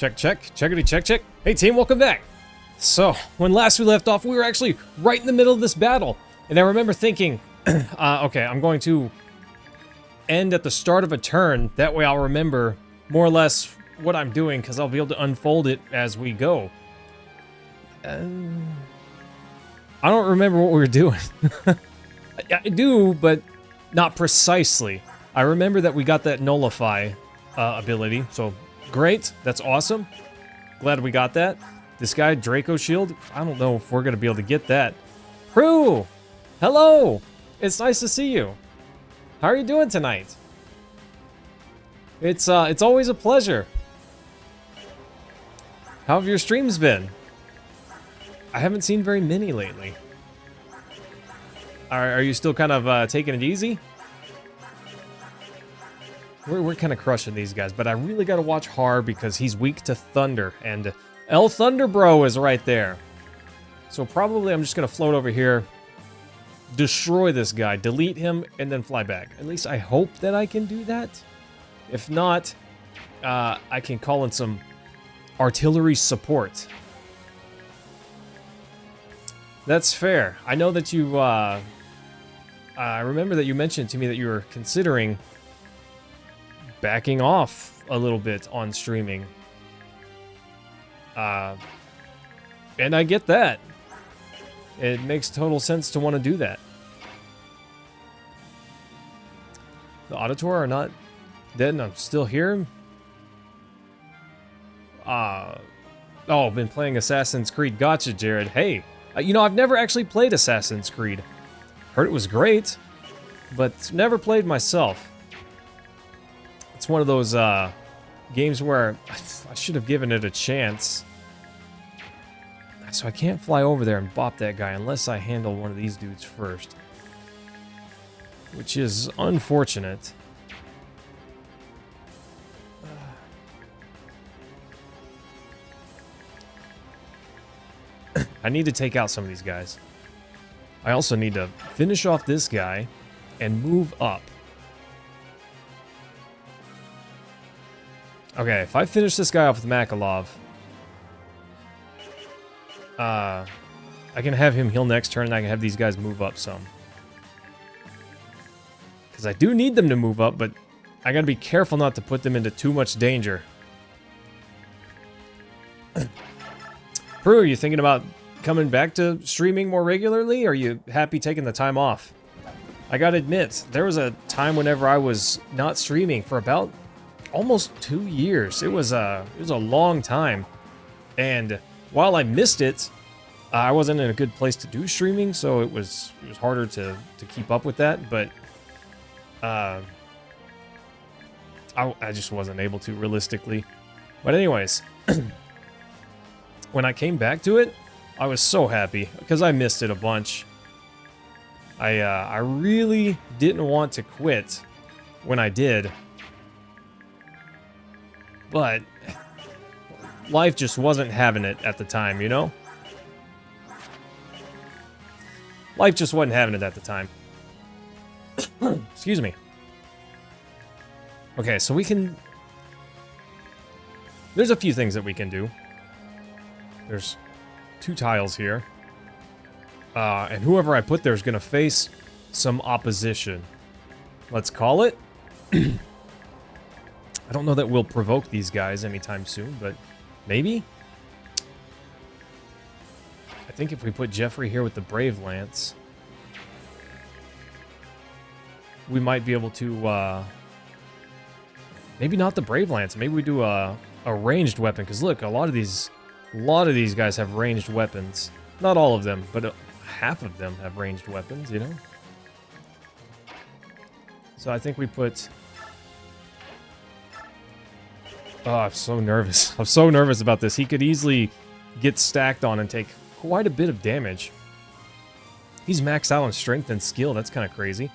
Check, check. Checkity, check, check. Hey, team, welcome back. So, when last we left off, we were actually right in the middle of this battle. And I remember thinking, okay, I'm going to end at the start of a turn. That way I'll remember more or less what I'm doing, because I'll be able to unfold it as we go. I don't remember what we were doing. I do, but not precisely. I remember that we got that nullify ability, so great. That's awesome. Glad we got that. This guy, Draco Shield, I don't know if we're going to be able to get that. Prue! Hello! It's nice to see you. How are you doing tonight? It's always a pleasure. How have your streams been? I haven't seen very many lately. Are you still kind of taking it easy? We're kind of crushing these guys, but I really got to watch Har because he's weak to thunder, and El Thunder Bro is right there. So probably I'm just going to float over here, destroy this guy, delete him, and then fly back. At least I hope that I can do that. If not, I can call in some artillery support. That's fair. I know that you, I remember that you mentioned to me that you were considering backing off a little bit on streaming. And I get that. It makes total sense to want to do that. The Auditor are not dead and I'm still here. Oh, been playing Assassin's Creed. Gotcha, Jared. Hey, you know, I've never actually played Assassin's Creed. Heard it was great, but never played myself. It's one of those games where I should have given it a chance. So I can't fly over there and bop that guy unless I handle one of these dudes first. Which is unfortunate. I need to take out some of these guys. I also need to finish off this guy and move up. Okay, if I finish this guy off with Makalov, I can have him heal next turn and I can have these guys move up some. Because I do need them to move up, but I gotta be careful not to put them into too much danger. Prue, are you thinking about coming back to streaming more regularly, or are you happy taking the time off? I gotta admit, there was a time whenever I was not streaming for about almost 2 years. It was a long time, and while I missed it, I wasn't in a good place to do streaming, so it was harder to keep up with that. But I just wasn't able to realistically. But anyways, when I came back to it, I was so happy because I missed it a bunch. I really didn't want to quit when I did, but life just wasn't having it at the time, you know? Life just wasn't having it at the time. Excuse me. Okay, so we can... There's a few things that we can do. There's 2 tiles here. And whoever I put there is going to face some opposition. Let's call it. I don't know that we'll provoke these guys anytime soon, but maybe? I think if we put Jeffrey here with the Brave Lance, we might be able to, maybe not the Brave Lance. Maybe we do a ranged weapon, because look, a lot of these guys have ranged weapons. Not all of them, but half of them have ranged weapons, you know? So I think we put... Oh, I'm so nervous. I'm so nervous about this. He could easily get stacked on and take quite a bit of damage. He's maxed out on strength and skill. That's kind of crazy.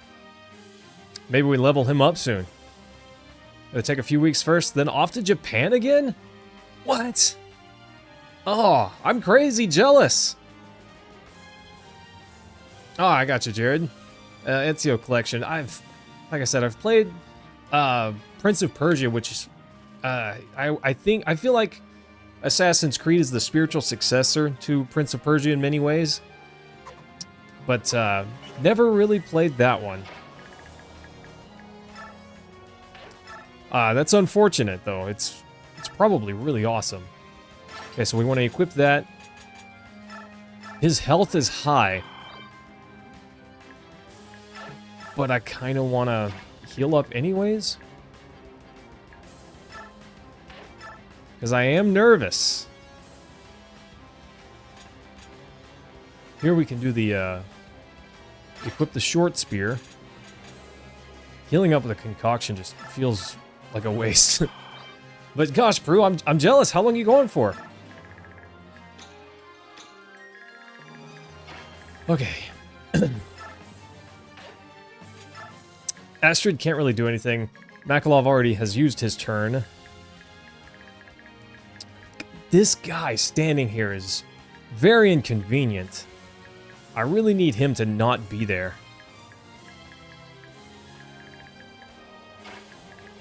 Maybe we level him up soon. It'll take a few weeks first, then off to Japan again? What? Oh, I'm crazy jealous. Oh, I got you, Jared. Ezio Collection. Like I said, I've played Prince of Persia, which is, I feel like Assassin's Creed is the spiritual successor to Prince of Persia in many ways. But never really played that one. That's unfortunate, though. It's probably really awesome. Okay, so we want to equip that. His health is high. But I kind of want to heal up anyways. Because I am nervous. Here we can do the, equip the short spear. Healing up with a concoction just feels like a waste. But gosh, Prue, I'm jealous. How long are you going for? Okay. Astrid can't really do anything. Makalov already has used his turn. This guy standing here is very inconvenient. I really need him to not be there.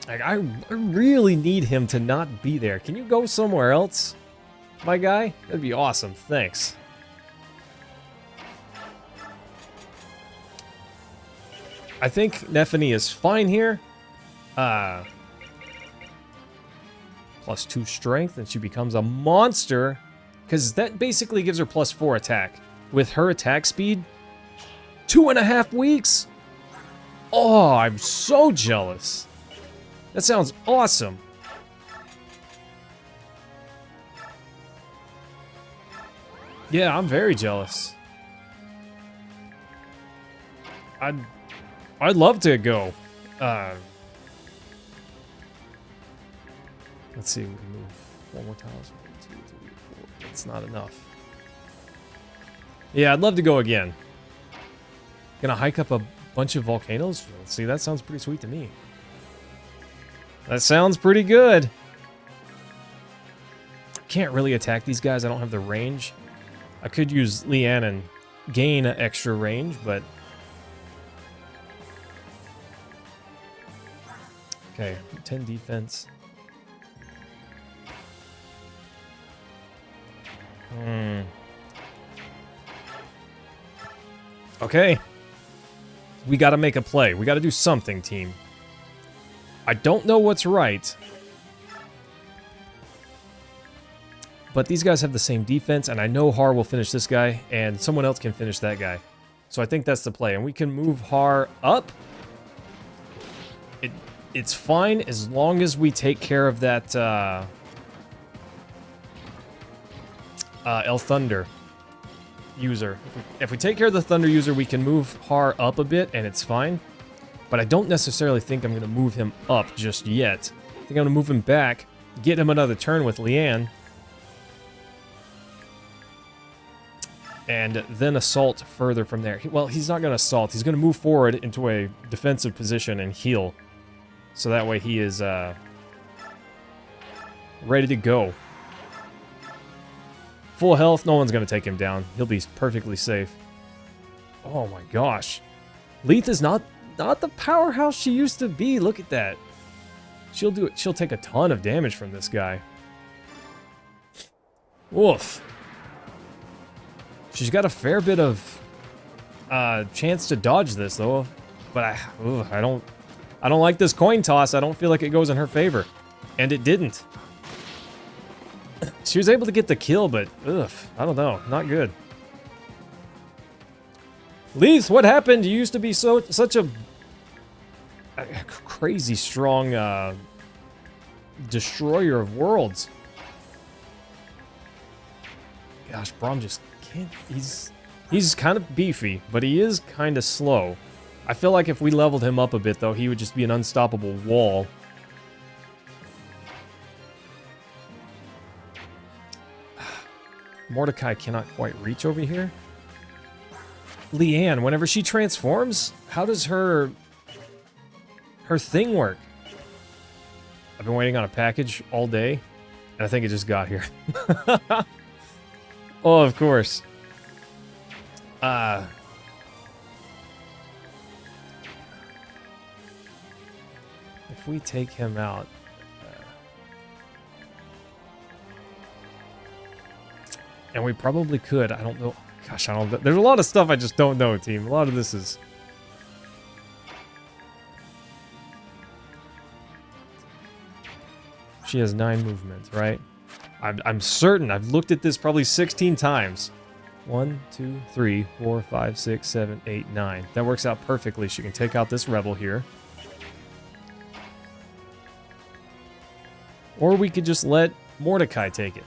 Like, I really need him to not be there. Can you go somewhere else, my guy? That'd be awesome. Thanks. I think Nephany is fine here. +2 strength, and she becomes a monster. Because that basically gives her +4 attack. With her attack speed, 2.5 weeks? Oh, I'm so jealous. That sounds awesome. Yeah, I'm very jealous. I'd love to go. Let's see, we can move 4 more tiles. 1, 2, 3, 4. That's not enough. Yeah, I'd love to go again. Gonna hike up a bunch of volcanoes? Let's see, that sounds pretty sweet to me. That sounds pretty good. Can't really attack these guys. I don't have the range. I could use Leanne and gain extra range, but... Okay, 10 defense. Okay. We gotta make a play. We gotta do something, team. I don't know what's right. But these guys have the same defense, and I know Har will finish this guy, and someone else can finish that guy. So I think that's the play. And we can move Har up. It's fine as long as we take care of that El Thunder user. If we take care of the Thunder user, we can move Har up a bit, and it's fine. But I don't necessarily think I'm going to move him up just yet. I think I'm going to move him back, get him another turn with Leanne, and then assault further from there. Well, he's not going to assault. He's going to move forward into a defensive position and heal. So that way he is ready to go. Full health, no one's going to take him down. He'll be perfectly safe. Oh my gosh. Leith is not the powerhouse she used to be. Look at that. She'll do it. She'll take a ton of damage from this guy. Oof. She's got a fair bit of chance to dodge this though, but I don't like this coin toss. I don't feel like it goes in her favor, and it didn't. She was able to get the kill, but ugh, I don't know, not good. Leith, what happened? You used to be such a crazy strong destroyer of worlds. Gosh, Braum just can't. He's kind of beefy, but he is kind of slow. I feel like if we leveled him up a bit, though, he would just be an unstoppable wall. Mordecai cannot quite reach over here. Leanne, whenever she transforms, how does her thing work? I've been waiting on a package all day, and I think it just got here. Oh, of course. If we take him out... And we probably could. I don't know. Gosh, I don't. There's a lot of stuff I just don't know, team. A lot of this is. She has 9 movements, right? I'm certain. I've looked at this probably 16 times. 1, 2, 3, 4, 5, 6, 7, 8, 9. That works out perfectly. She can take out this rebel here. Or we could just let Mordecai take it.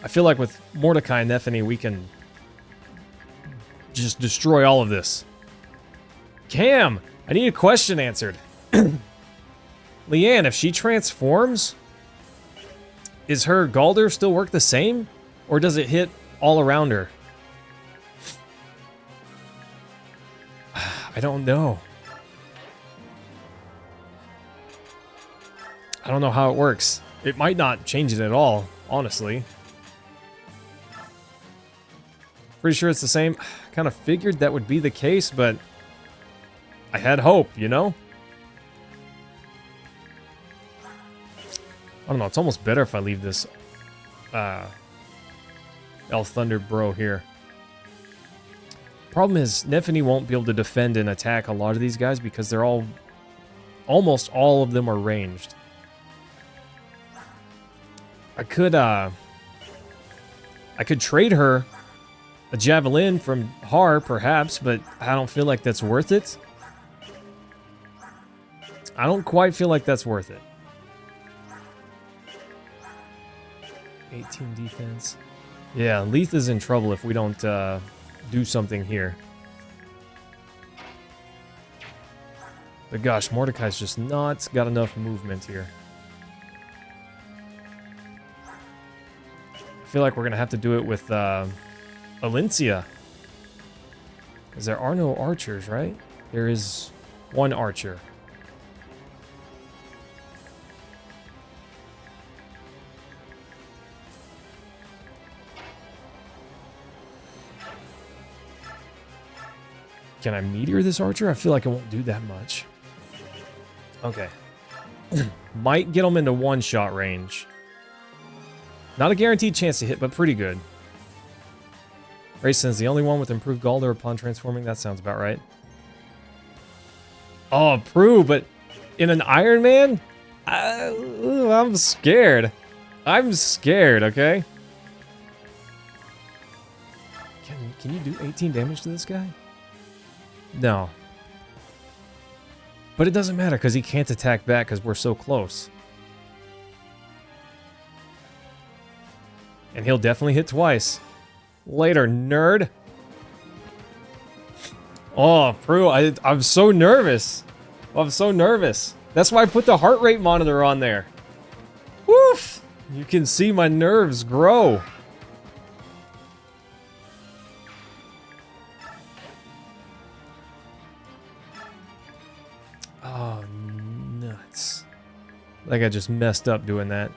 I feel like with Mordecai and Nephany, we can just destroy all of this. Cam, I need a question answered. Leanne, if she transforms, is her Galder still work the same? Or does it hit all around her? I don't know. I don't know how it works. It might not change it at all, honestly. Pretty sure it's the same. Kind of figured that would be the case, but I had hope, you know? I don't know, it's almost better if I leave this El Thunder Bro here. Problem is, Nephany won't be able to defend and attack a lot of these guys because they're all... almost all of them are ranged. I could trade her a Javelin from Har, perhaps, but I don't feel like that's worth it. I don't quite feel like that's worth it. 18 defense. Yeah, Leith is in trouble if we don't do something here. But gosh, Mordecai's just not got enough movement here. I feel like we're going to have to do it with Alencia. Because there are no archers, right? There is one archer. Can I meteor this archer? I feel like it won't do that much. Okay. Might get him into one-shot range. Not a guaranteed chance to hit, but pretty good. Rayson's the only one with improved Galder upon transforming. That sounds about right. Oh, Prue, but in an Iron Man? I'm scared. I'm scared, okay? Can you do 18 damage to this guy? No. But it doesn't matter because he can't attack back because we're so close. And he'll definitely hit twice. Later, nerd. Oh, Prue, I'm so nervous. I'm so nervous. That's why I put the heart rate monitor on there. Woof! You can see my nerves grow. Oh, nuts. Like I just messed up doing that.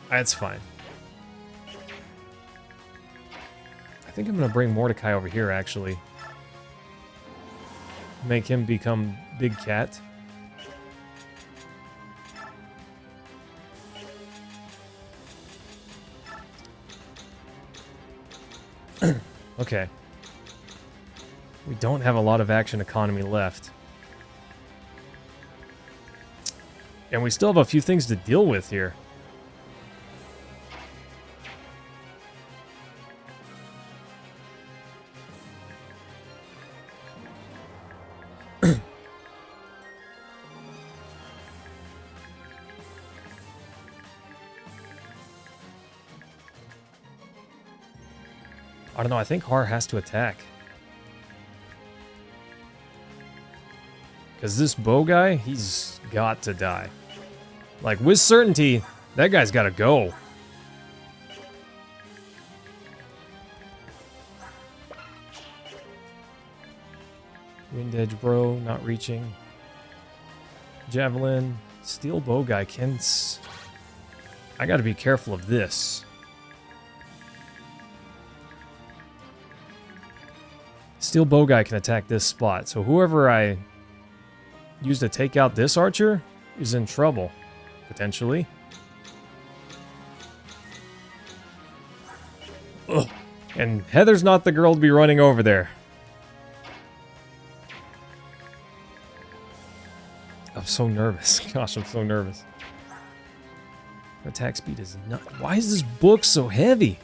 That's fine. I think I'm going to bring Mordecai over here, actually. Make him become Big Cat. Okay. We don't have a lot of action economy left. And we still have a few things to deal with here. I don't know, I think Har has to attack. Because this bow guy, he's got to die. Like, with certainty, that guy's got to go. Wind Edge Bro, not reaching. Javelin. Steel bow guy can... I got to be careful of this. Steel bow guy can attack this spot, so whoever I use to take out this archer is in trouble, potentially. Ugh. And Heather's not the girl to be running over there. I'm so nervous. Gosh, I'm so nervous. Her attack speed is not... Why is this book so heavy?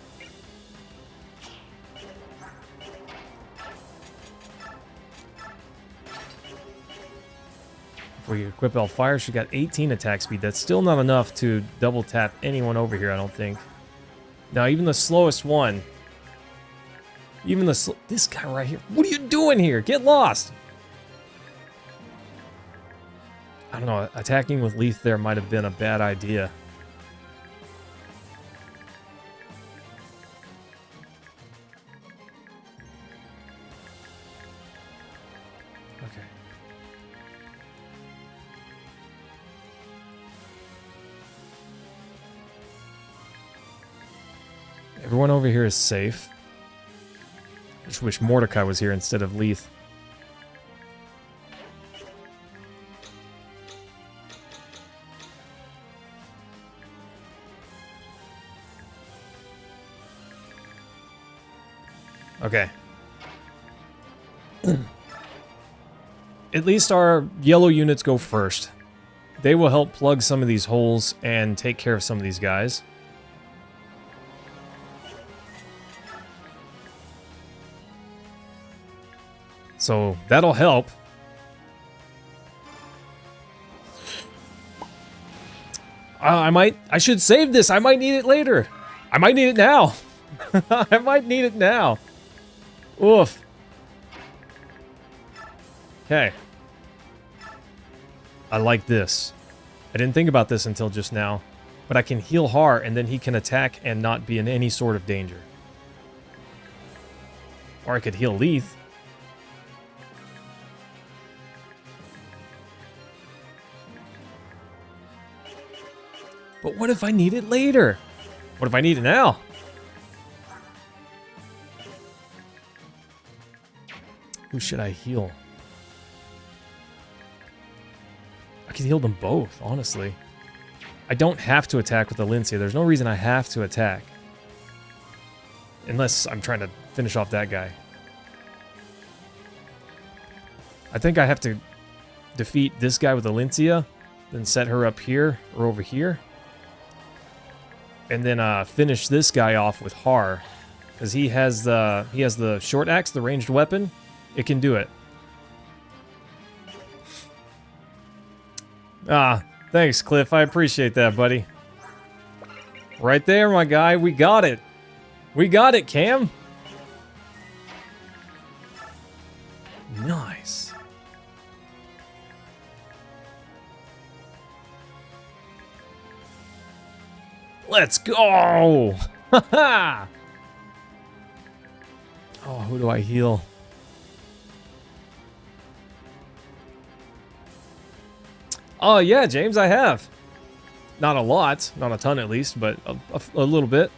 Before you equip Elfire, she got 18 attack speed. That's still not enough to double tap anyone over here, I don't think. Now, even the slowest one... Even the... This guy right here. What are you doing here? Get lost! I don't know. Attacking with Leaf there might have been a bad idea. Okay. Everyone over here is safe. I just wish Mordecai was here instead of Leith. Okay. At least our yellow units go first. They will help plug some of these holes and take care of some of these guys. So that'll help. I should save this. I might need it later. I might need it now. I might need it now. Oof. Okay. I like this. I didn't think about this until just now. But I can heal Har, and then he can attack and not be in any sort of danger. Or I could heal Leith. But what if I need it later? What if I need it now? Who should I heal? I could heal them both, honestly. I don't have to attack with Alencia. There's no reason I have to attack. Unless I'm trying to finish off that guy. I think I have to defeat this guy with Alencia, then set her up here or over here. And then finish this guy off with Har. Because he has the short axe, the ranged weapon. It can do it. Ah, thanks, Cliff. I appreciate that, buddy. Right there, my guy. We got it. We got it, Cam. Nice. Let's go! Haha! Oh, who do I heal? Oh, yeah, James, I have. Not a lot. Not a ton, at least, but a little bit.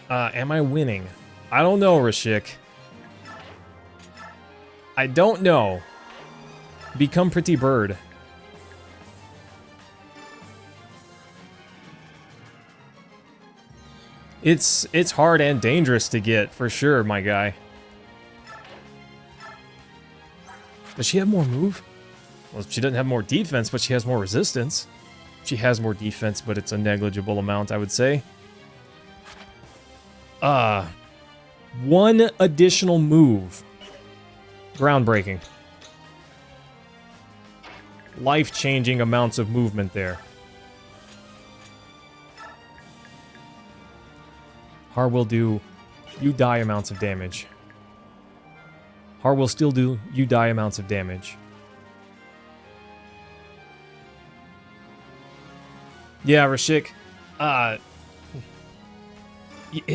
Am I winning? I don't know, Rashik. I don't know. Become Pretty Bird. It's hard and dangerous to get, for sure, my guy. Does she have more move? Well, she doesn't have more defense, but she has more resistance. She has more defense, but it's a negligible amount, I would say. One additional move. Groundbreaking. Life-changing amounts of movement there. Har will do you die amounts of damage. Har will still do you die amounts of damage. Yeah, Rashik. Yeah,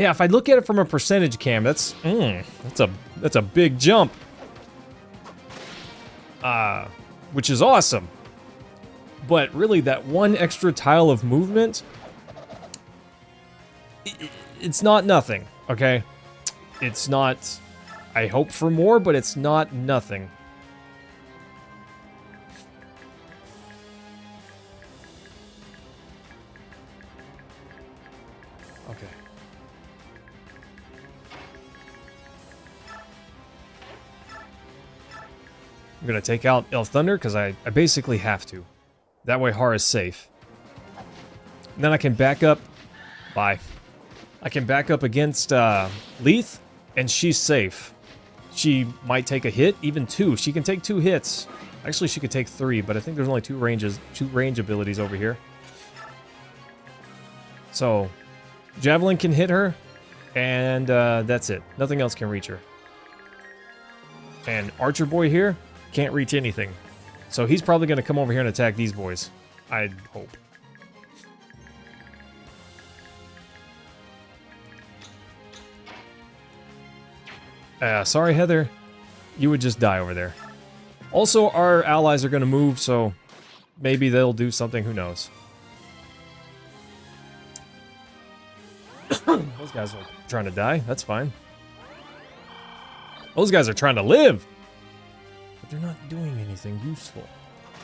if I look at it from a percentage, Cam, that's a big jump. Which is awesome. But really, that one extra tile of movement, it's not nothing, okay? It's not... I hope for more, but it's not nothing. Okay. I'm gonna take out Elf Thunder, because I basically have to. That way Har is safe. And then I can back up... Bye. I can back up against Leith, and she's safe. She might take a hit, even 2. She can take 2 hits. Actually, she could take 3, but I think there's only 2 range abilities over here. So, Javelin can hit her, and that's it. Nothing else can reach her. And Archer Boy here can't reach anything. So he's probably going to come over here and attack these boys. I'd hope. Sorry, Heather. You would just die over there. Also, our allies are going to move, so maybe they'll do something. Who knows? Those guys are trying to die. That's fine. Those guys are trying to live. But they're not doing anything useful.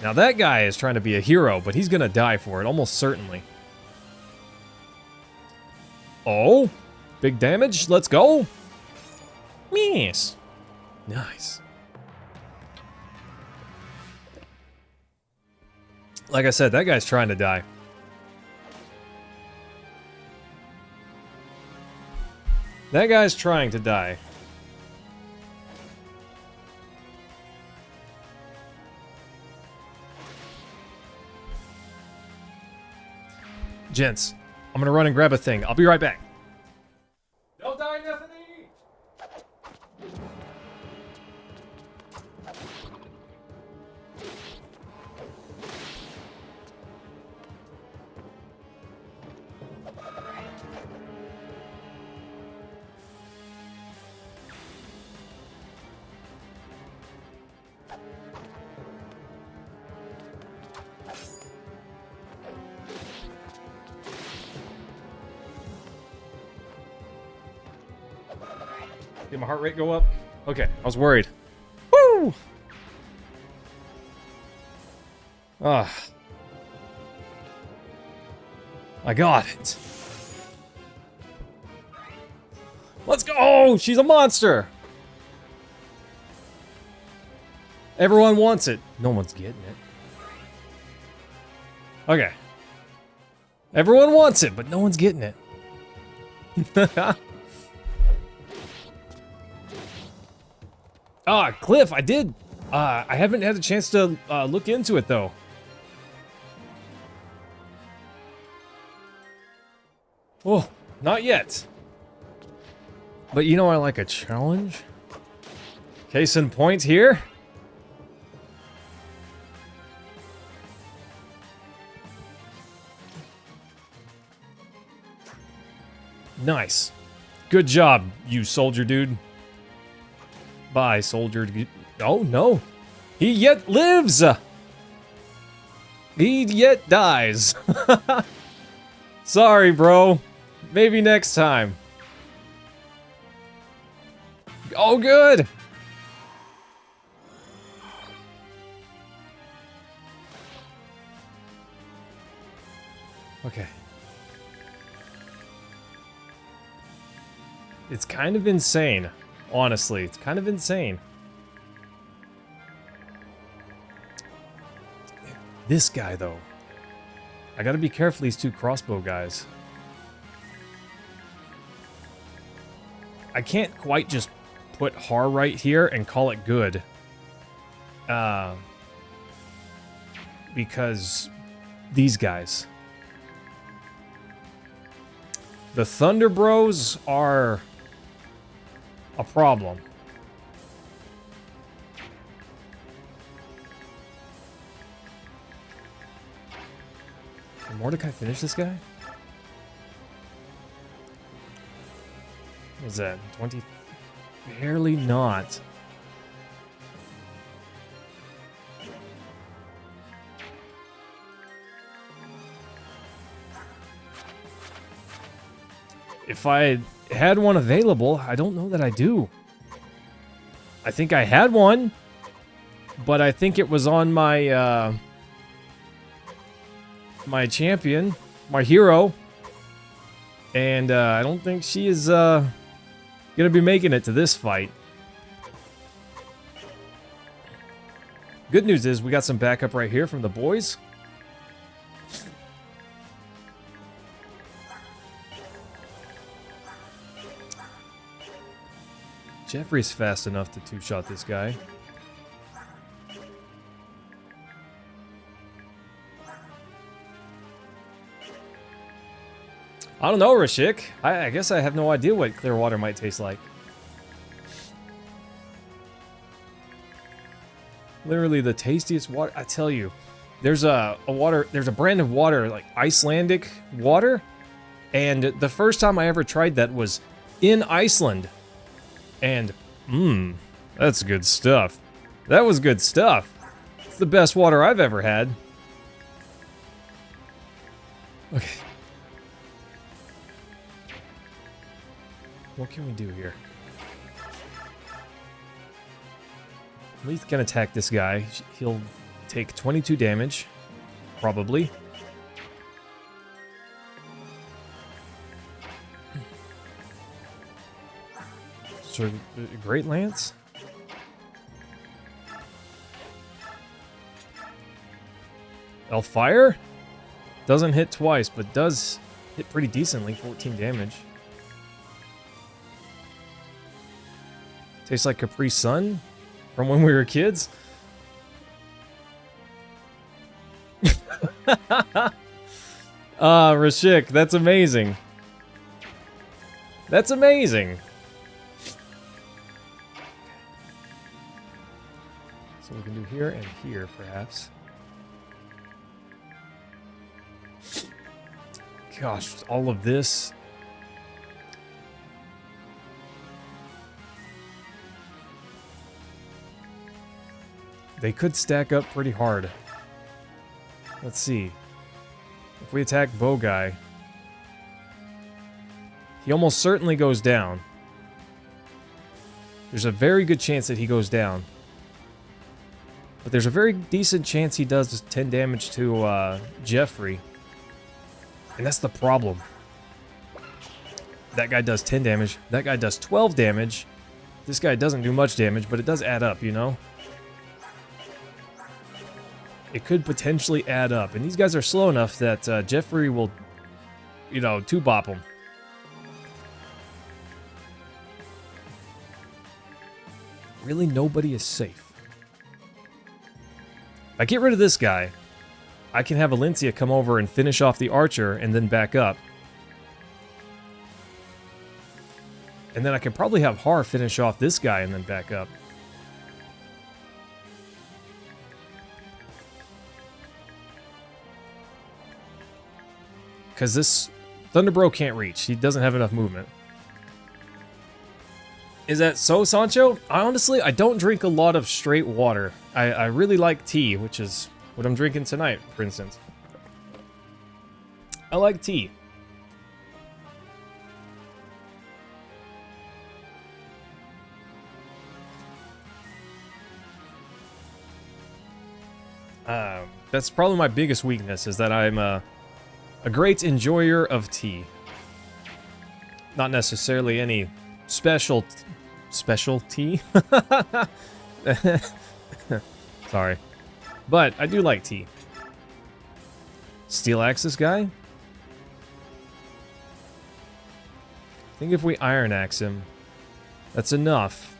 Now, that guy is trying to be a hero, but he's going to die for it, almost certainly. Oh, big damage. Let's go. Yes. Nice. Like I said, that guy's trying to die. That guy's trying to die. Gents, I'm gonna run and grab a thing. I'll be right back. Don't die, Nethany! Did my heart rate go up? Okay, I was worried. Woo! Ah. I got it. Let's go! Oh, she's a monster! Everyone wants it. No one's getting it. Okay. Everyone wants it, but no one's getting it. Ah, Cliff, I did. I haven't had a chance to look into it, though. Oh, not yet. But you know I like a challenge. Case in point here. Nice. Good job, you soldier dude. Bye, soldier. Oh, no. He yet lives! He yet dies. Sorry, bro. Maybe next time. Oh, good! Okay. It's kind of insane. Honestly, it's kind of insane. This guy, though. I gotta be careful, these 2 crossbow guys. I can't quite just put Har right here and call it good. Because these guys. The Thunder Bros are a problem. Can Mordecai finish this guy? What was that? 20? Barely not. if I had one available, I don't know that I do. I think I had one, but I think it was on my, my champion, my hero. And I don't think she is gonna be making it to this fight. Good news is we got some backup right here from the boys. Jeffrey's fast enough to two-shot this guy. I don't know, Rashik. I guess I have no idea what clear water might taste like. Literally the tastiest water. I tell you, there's a brand of water, like Icelandic water. And the first time I ever tried that was in Iceland. And, that's good stuff. That was good stuff. It's the best water I've ever had. Okay. What can we do here? Leith can attack this guy. He'll take 22 damage, probably. So, Great Lance? Fire? Doesn't hit twice, but does hit pretty decently, 14 damage. Tastes like Capri Sun from when we were kids. Rashik, that's amazing. That's amazing. So we can do here and here, perhaps. Gosh, all of this. They could stack up pretty hard. Let's see. If we attack Bow Guy, he almost certainly goes down. There's a very good chance that he goes down. But there's a very decent chance he does 10 damage to Jeffrey. And that's the problem. That guy does 10 damage. That guy does 12 damage. This guy doesn't do much damage, but it does add up, you know? It could potentially add up. And these guys are slow enough that Jeffrey will, you know, two-bop them. Really, nobody is safe. If I get rid of this guy, I can have Valencia come over and finish off the archer and then back up. And then I can probably have Har finish off this guy and then back up. Because this Thunderbro can't reach. He doesn't have enough movement. Is that so, Sancho? Honestly, I don't drink a lot of straight water. I really like tea, which is what I'm drinking tonight, for instance. I like tea. That's probably my biggest weakness, is that I'm a great enjoyer of tea. Not necessarily any specialty. Sorry. But I do like tea. Steel axe this guy? I think if we iron axe him, that's enough.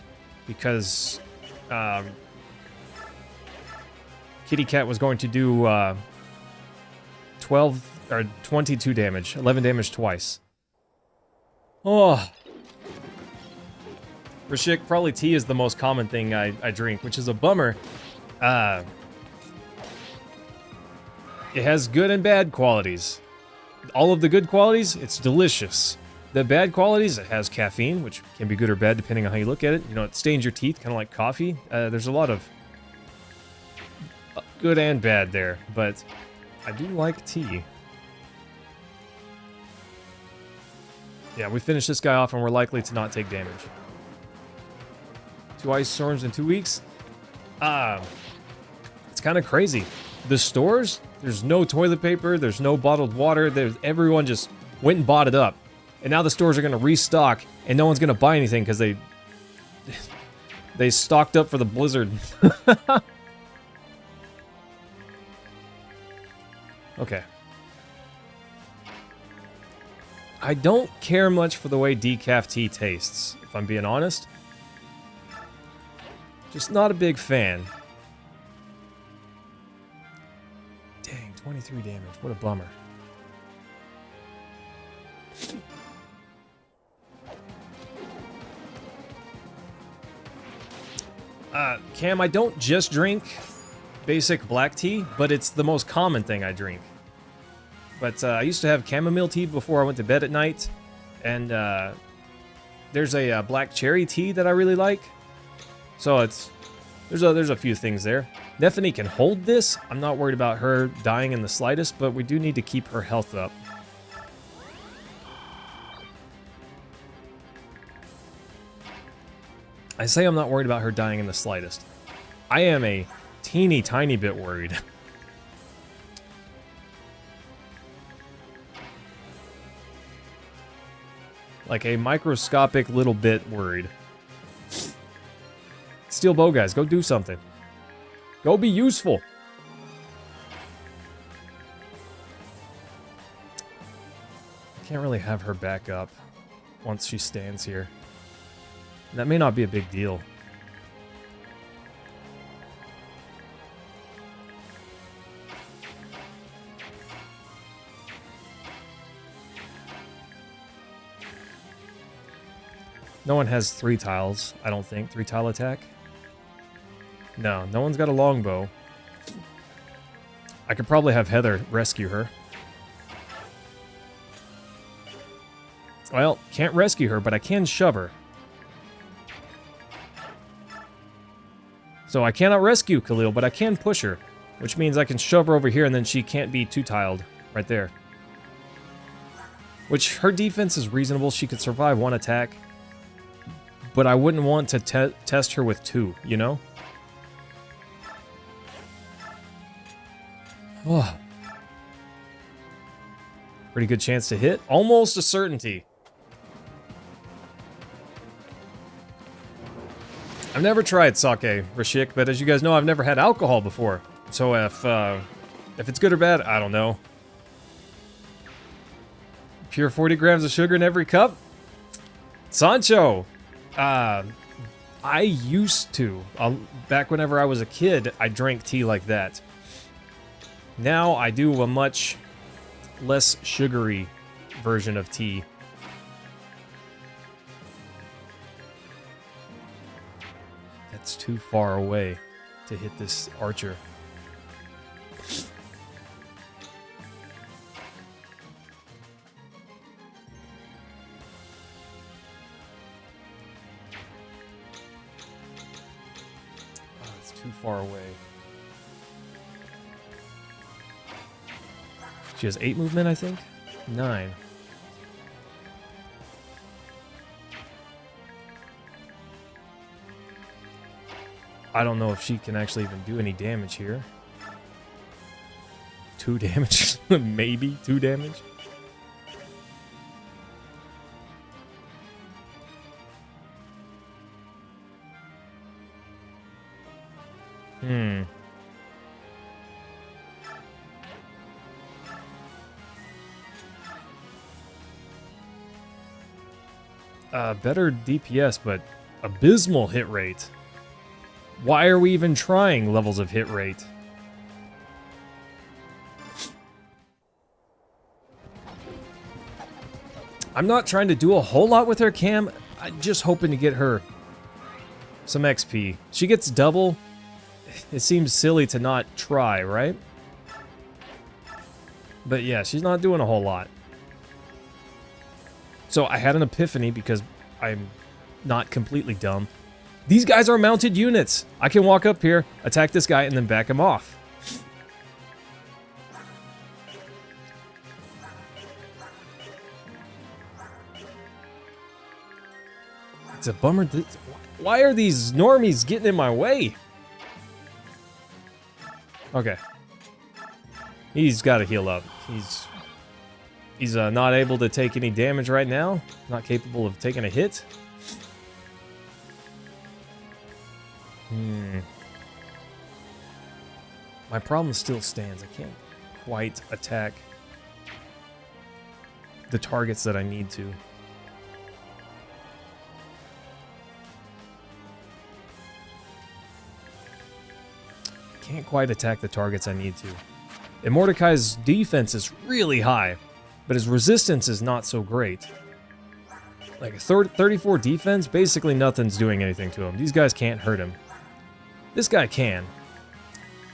Because Kitty Cat was going to do 12 or 22 damage, 11 damage twice. Oh. Rashik, probably tea is the most common thing I drink, which is a bummer. It has good and bad qualities. All of the good qualities, it's delicious. The bad qualities, it has caffeine, which can be good or bad depending on how you look at it. You know, it stains your teeth, kind of like coffee. There's a lot of good and bad there, but I do like tea. Yeah, we finish this guy off and we're likely to not take damage. 2 ice storms in 2 weeks? It's kind of crazy. The stores, there's no toilet paper, there's no bottled water, everyone just went and bought it up. And now the stores are going to restock, and no one's going to buy anything because they stocked up for the blizzard. Okay. I don't care much for the way decaf tea tastes, if I'm being honest. Just not a big fan. Dang, 23 damage. What a bummer. Cam, I don't just drink basic black tea, but it's the most common thing I drink. But I used to have chamomile tea before I went to bed at night, and there's a black cherry tea that I really like. So there's a few things there. Neffany can hold this. I'm not worried about her dying in the slightest, but we do need to keep her health up. I say I'm not worried about her dying in the slightest. I am a teeny tiny bit worried. Like a microscopic little bit worried. Steel bow guys, go do something. Go be useful. Can't really have her back up once she stands here. That may not be a big deal. No one has 3 tiles, I don't think. 3 tile attack? No, no one's got a longbow. I could probably have Heather rescue her. Well, can't rescue her, but I can shove her. So I cannot rescue Khalil, but I can push her. Which means I can shove her over here and then she can't be 2-tiled right there. Which, her defense is reasonable. She could survive 1 attack. But I wouldn't want to test her with 2, you know? Oh. Pretty good chance to hit. Almost a certainty. I've never tried sake, Rashik, but as you guys know, I've never had alcohol before. So if it's good or bad, I don't know. Pure 40 grams of sugar in every cup? Sancho! I used to. Back whenever I was a kid, I drank tea like that. Now I do a much less sugary version of tea. That's too far away to hit this archer. Oh, it's too far away. She has 8 movement, I think? 9. I don't know if she can actually even do any damage here. 2 damage? Maybe 2 damage? Better DPS, but abysmal hit rate. Why are we even trying levels of hit rate? I'm not trying to do a whole lot with her, Cam. I'm just hoping to get her some XP. She gets double. It seems silly to not try, right? But yeah, she's not doing a whole lot. So I had an epiphany because I'm not completely dumb. These guys are mounted units. I can walk up here, attack this guy, and then back him off. It's a bummer. Why are these normies getting in my way? Okay. He's got to heal up. He's not able to take any damage right now. Not capable of taking a hit. My problem still stands. I can't quite attack the targets that I need to. Can't quite attack the targets I need to. And Mordecai's defense is really high, but his resistance is not so great. Like a 34 defense, basically nothing's doing anything to him. These guys can't hurt him. This guy can.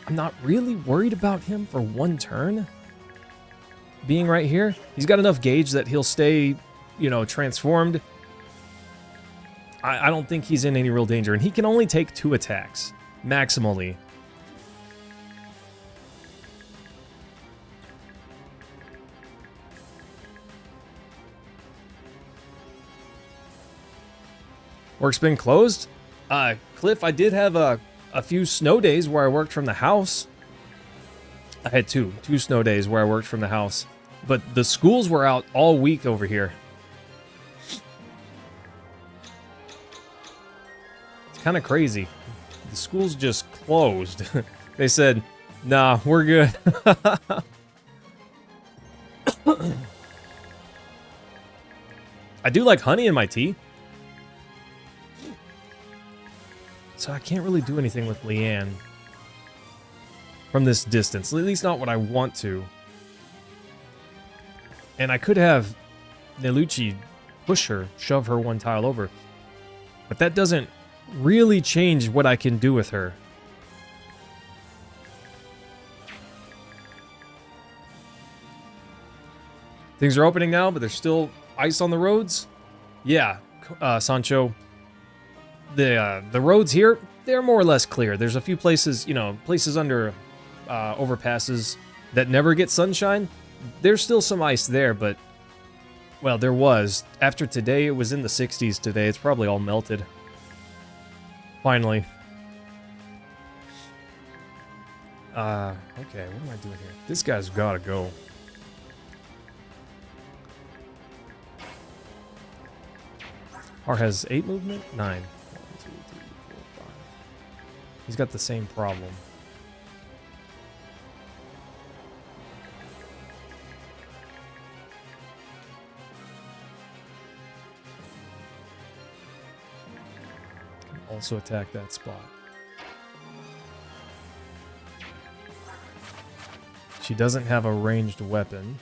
I'm not really worried about him for one turn. Being right here, he's got enough gauge that he'll stay, you know, transformed. I don't think he's in any real danger, and he can only take 2 attacks, maximally. Work's been closed? Cliff, I did have a few snow days where I worked from the house. I had two snow days where I worked from the house. But the schools were out all week over here. It's kind of crazy. The schools just closed. They said, nah, we're good. I do like honey in my tea. So I can't really do anything with Leanne from this distance. At least not what I want to. And I could have Nelucci push her, shove her one tile over. But that doesn't really change what I can do with her. Things are opening now, but there's still ice on the roads. Yeah, Sancho. The roads here, they're more or less clear. There's a few places, you know, places under overpasses that never get sunshine. There's still some ice there, but, well, there was. After today, it was in the 60s today. It's probably all melted. Finally. Okay, what am I doing here? This guy's gotta go. R has 8 movement? 9. 1, 2, 3, 4, 5. He's got the same problem. Also attack that spot. She doesn't have a ranged weapon.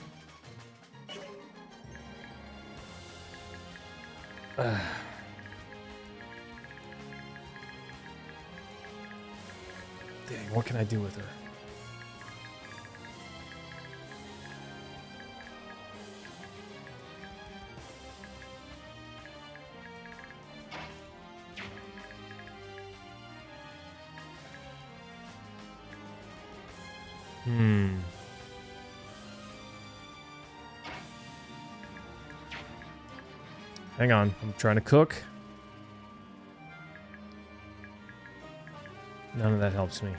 Dang, what can I do with her? Hang on, I'm trying to cook. None of that helps me.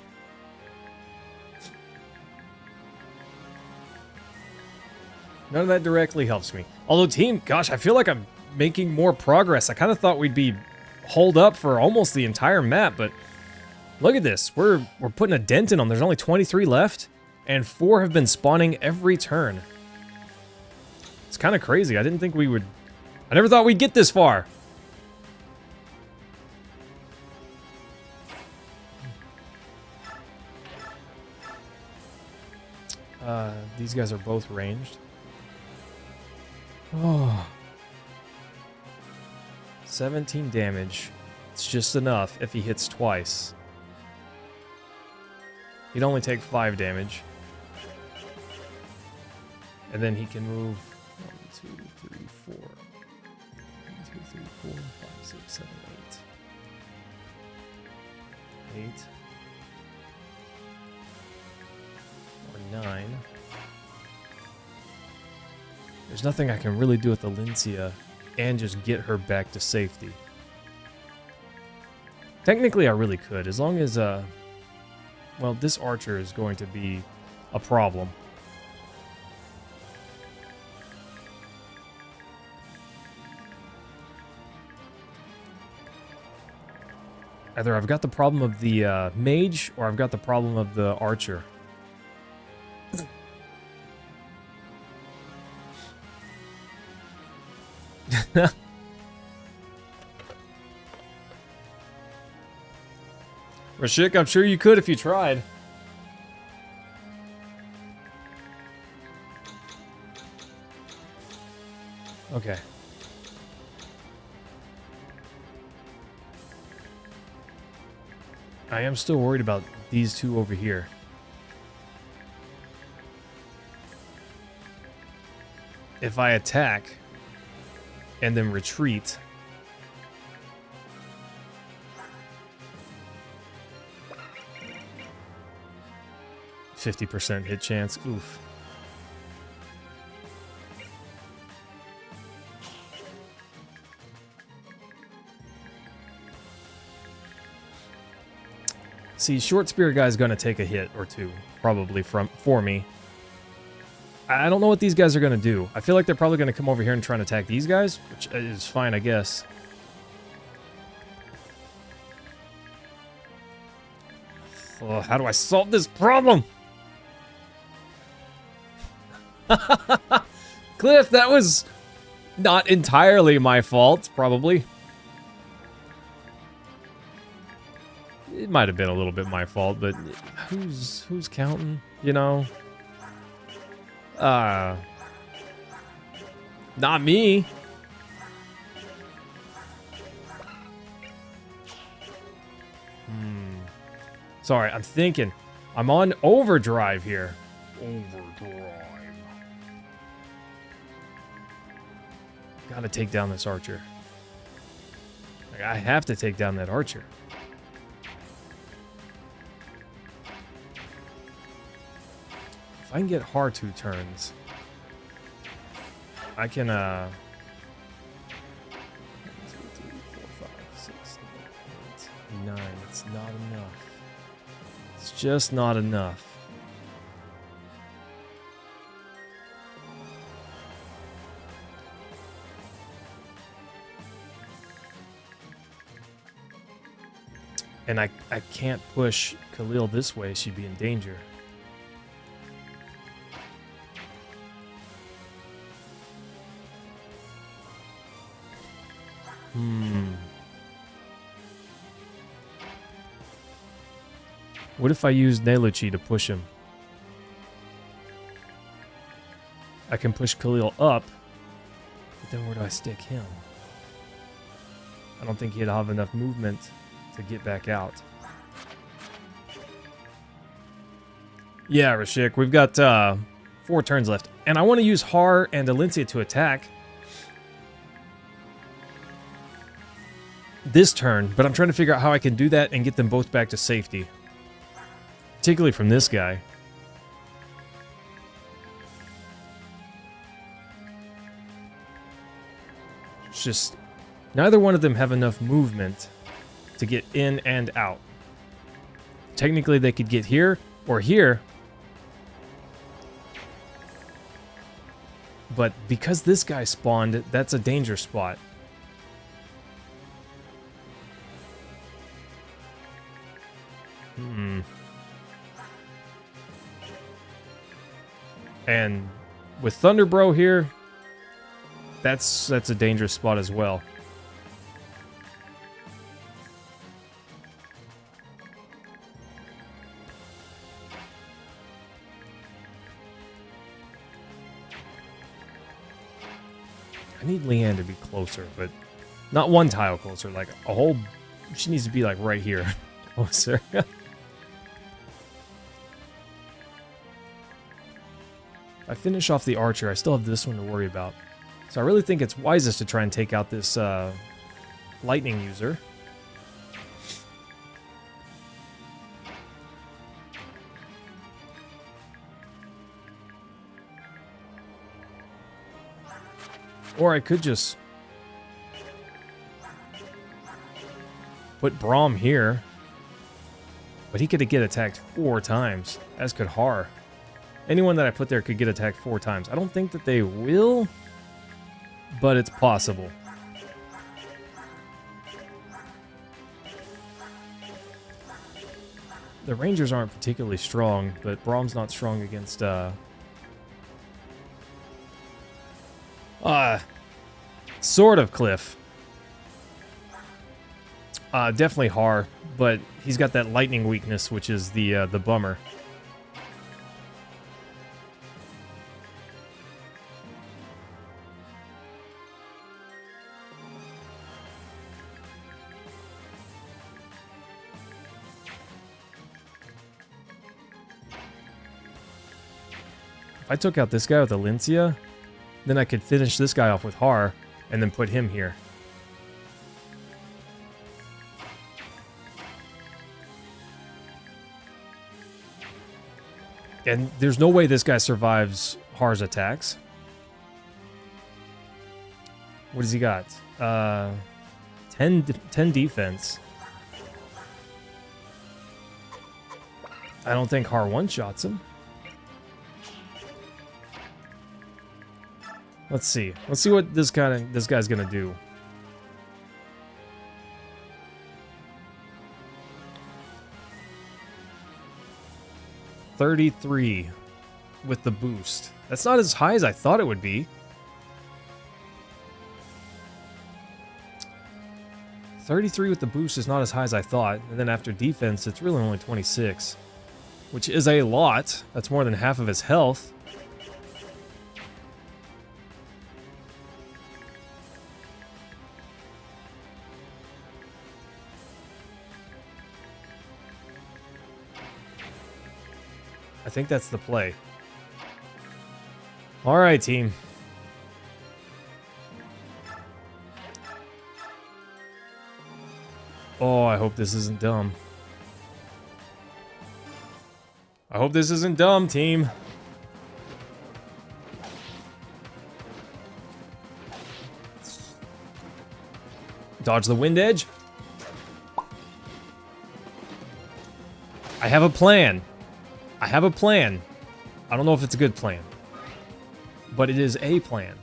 None of that directly helps me. Although team, gosh, I feel like I'm making more progress. I kind of thought we'd be holed up for almost the entire map, but look at this. We're putting a dent in them. There's only 23 left, and 4 have been spawning every turn. It's kind of crazy. I didn't think we would... I never thought we'd get this far. These guys are both ranged. Oh. 17 damage. It's just enough if he hits twice. He'd only take 5 damage. And then he can move 1, 2, 3, 4. 1, 2, 3, 4, 5, 6, 7, 8. 8. Or 9. There's nothing I can really do with Alencia and just get her back to safety. Technically, I really could, as long as, well, this archer is going to be a problem. Either I've got the problem of the mage, or I've got the problem of the archer. Rashik, I'm sure you could if you tried. Okay. I am still worried about these two over here. If I attack and then retreat, 50% hit chance. Oof. See, short spear guy's gonna take a hit or two, probably for me. I don't know what these guys are gonna do. I feel like they're probably gonna come over here and try and attack these guys, which is fine, I guess. Oh, how do I solve this problem? Cliff, that was not entirely my fault, probably. It might have been a little bit my fault, but who's counting, you know? Not me. Sorry, I'm thinking. I'm on overdrive here. Overdrive. Gotta take down this archer. Like, I have to take down that archer. If I can get Har 2 turns, I can, 1, 2, 3, 4, 5, 6, 7, 8, 9. It's not enough. It's just not enough. And I can't push Khalil this way. She'd be in danger. What if I use Neluchi to push him? I can push Khalil up, but then where do I stick him? I don't think he'd have enough movement to get back out. Yeah, Rashik, we've got 4 turns left. And I want to use Har and Alencia to attack this turn, but I'm trying to figure out how I can do that and get them both back to safety. Particularly from this guy. It's just, neither one of them have enough movement to get in and out. Technically, they could get here or here. But because this guy spawned, that's a danger spot. And with Thunderbro here, that's a dangerous spot as well. I need Leanne to be closer, but not one tile closer, like a whole... She needs to be like right here closer. I finish off the archer, I still have this one to worry about. So I really think it's wisest to try and take out this lightning user. Or I could just put Braum here. But he could get attacked 4 times, as could Har. Anyone that I put there could get attacked 4 times. I don't think that they will, but it's possible. The Rangers aren't particularly strong, but Braum's not strong against, sort of Cliff. Definitely Har, but he's got that lightning weakness, which is the bummer. If I took out this guy with Alencia, then I could finish this guy off with Har, and then put him here. And there's no way this guy survives Har's attacks. What does he got? 10 defense. I don't think Har one-shots him. Let's see. Let's see what this guy's gonna do. $33 with the boost. That's not as high as I thought it would be. $33 with the boost is not as high as I thought. And then after defense, it's really only 26, which is a lot. That's more than half of his health. I think that's the play. All right, team. Oh, I hope this isn't dumb. I hope this isn't dumb, team. Dodge the wind edge. I have a plan. I have a plan. I don't know if it's a good plan, but it is a plan.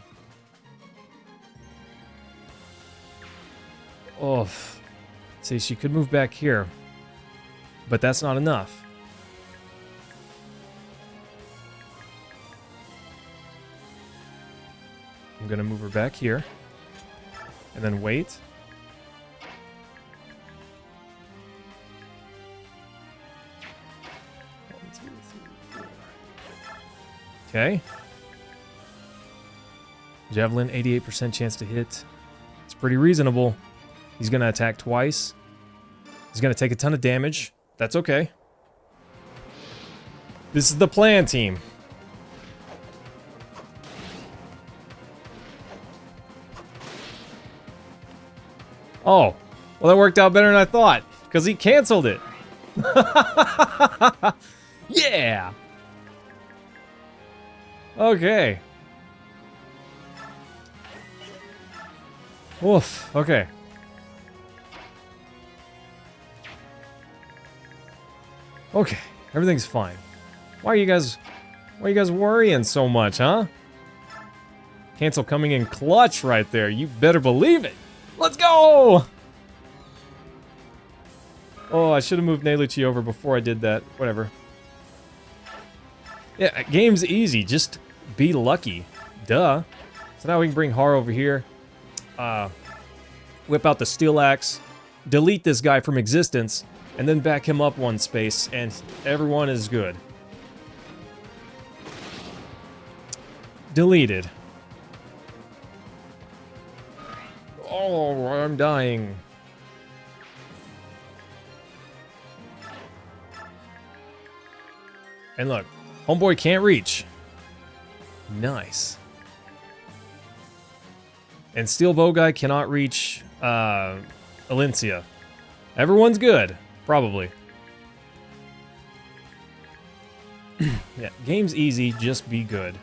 Oh, see, she could move back here, but that's not enough. I'm gonna move her back here, and then wait. Okay. Javelin, 88% chance to hit. It's pretty reasonable. He's going to attack twice. He's going to take a ton of damage. That's okay. This is the plan, team. Oh. Well, that worked out better than I thought, because he canceled it. Yeah! Okay. Oof. Okay. Okay. Everything's fine. Why are you guys worrying so much, huh? Cancel coming in clutch right there. You better believe it. Let's go! Oh, I should have moved Neluchi over before I did that. Whatever. Yeah, game's easy. Just be lucky. Duh. So now we can bring Har over here. Whip out the steel axe. Delete this guy from existence. And then back him up one space. And everyone is good. Deleted. Oh, I'm dying. And look. Homeboy can't reach. Nice. And Steel Bow Guy cannot reach Alencia. Everyone's good. Probably. Yeah, game's easy. Just be good.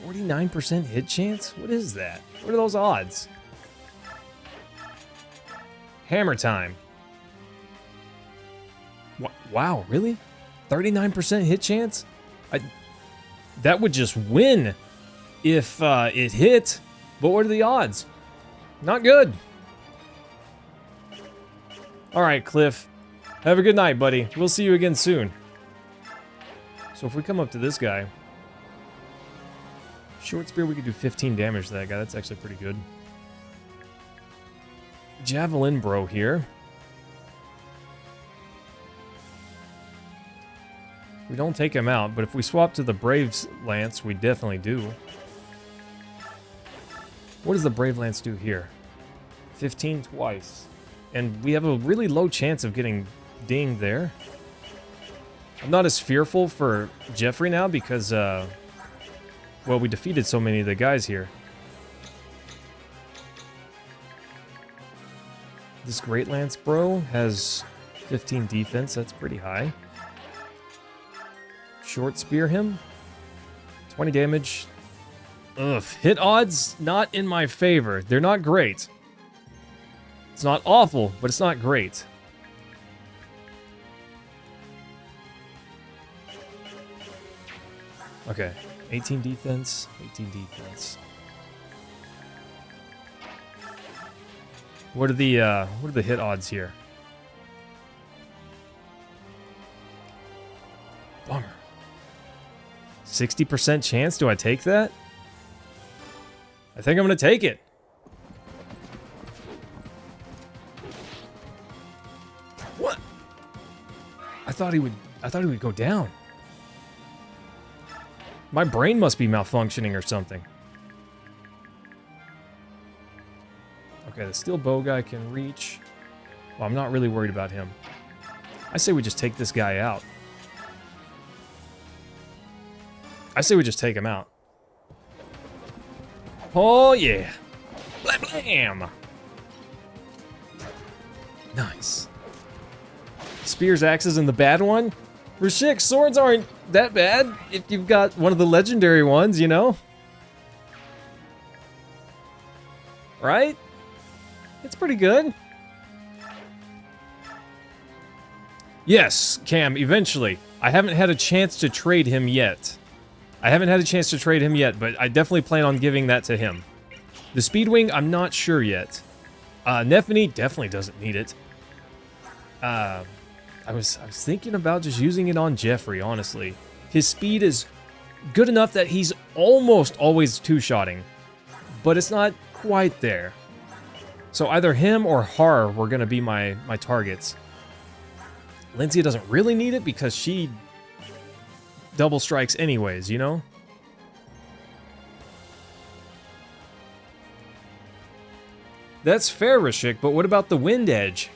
49% hit chance? What is that? What are those odds? Hammer time. Wow, really? 39% hit chance? That would just win if it hit. But what are the odds? Not good. All right, Cliff. Have a good night, buddy. We'll see you again soon. So if we come up to this guy... Short spear, we could do 15 damage to that guy. That's actually pretty good. Javelin bro here. We don't take him out, but if we swap to the Brave's Lance, we definitely do. What does the Brave Lance do here? 15 twice. And we have a really low chance of getting dinged there. I'm not as fearful for Jeffrey now because, well, we defeated so many of the guys here. This Great Lance bro has 15 defense. That's pretty high. Short spear him. 20 damage. Ugh. Hit odds not in my favor. They're not great. It's not awful, but it's not great. Okay. 18 defense. 18 defense. What are the hit odds here? Bummer. 60% chance? Do I take that? I think I'm gonna take it. What? I thought he would go down. My brain must be malfunctioning or something. Okay, the steel bow guy can reach. Well, I'm not really worried about him. I say we just take this guy out. I say we just take him out. Oh, yeah. Blam, blam. Nice. Spears, axes, and the bad one? Rashik, swords aren't that bad if you've got one of the legendary ones, you know? Right? It's pretty good. Yes, Cam, eventually. I haven't had a chance to trade him yet. But I definitely plan on giving that to him. The Speedwing, I'm not sure yet. Nephany definitely doesn't need it. I was thinking about just using it on Jeffrey, honestly. His speed is good enough that he's almost always two-shotting, but it's not quite there. So either him or Har were going to be my targets. Lindsay doesn't really need it because she double strikes anyways, you know? That's fair, Rashik, but what about the Wind Edge?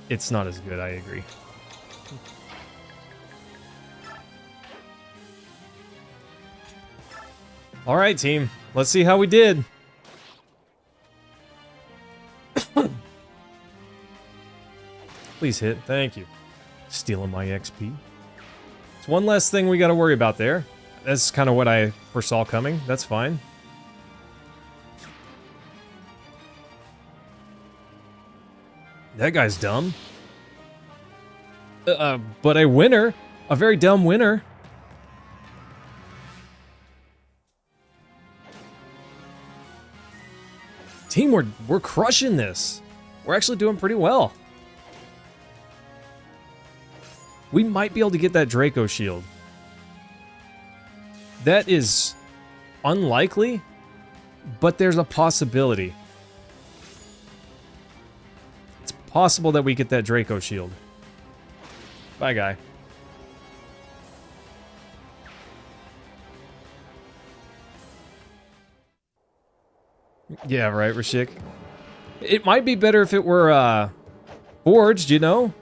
It's not as good, I agree. Alright, team. Let's see how we did. Please hit. Thank you. Stealing my XP. It's one less thing we gotta worry about there. That's kind of what I foresaw coming. That's fine. That guy's dumb. But a winner. A very dumb winner. Team, we're crushing this. We're actually doing pretty well. We might be able to get that Draco shield. That is unlikely, but there's a possibility. It's possible that we get that Draco shield. Bye, guy. Yeah, right, Rashik. It might be better if it were, forged, you know?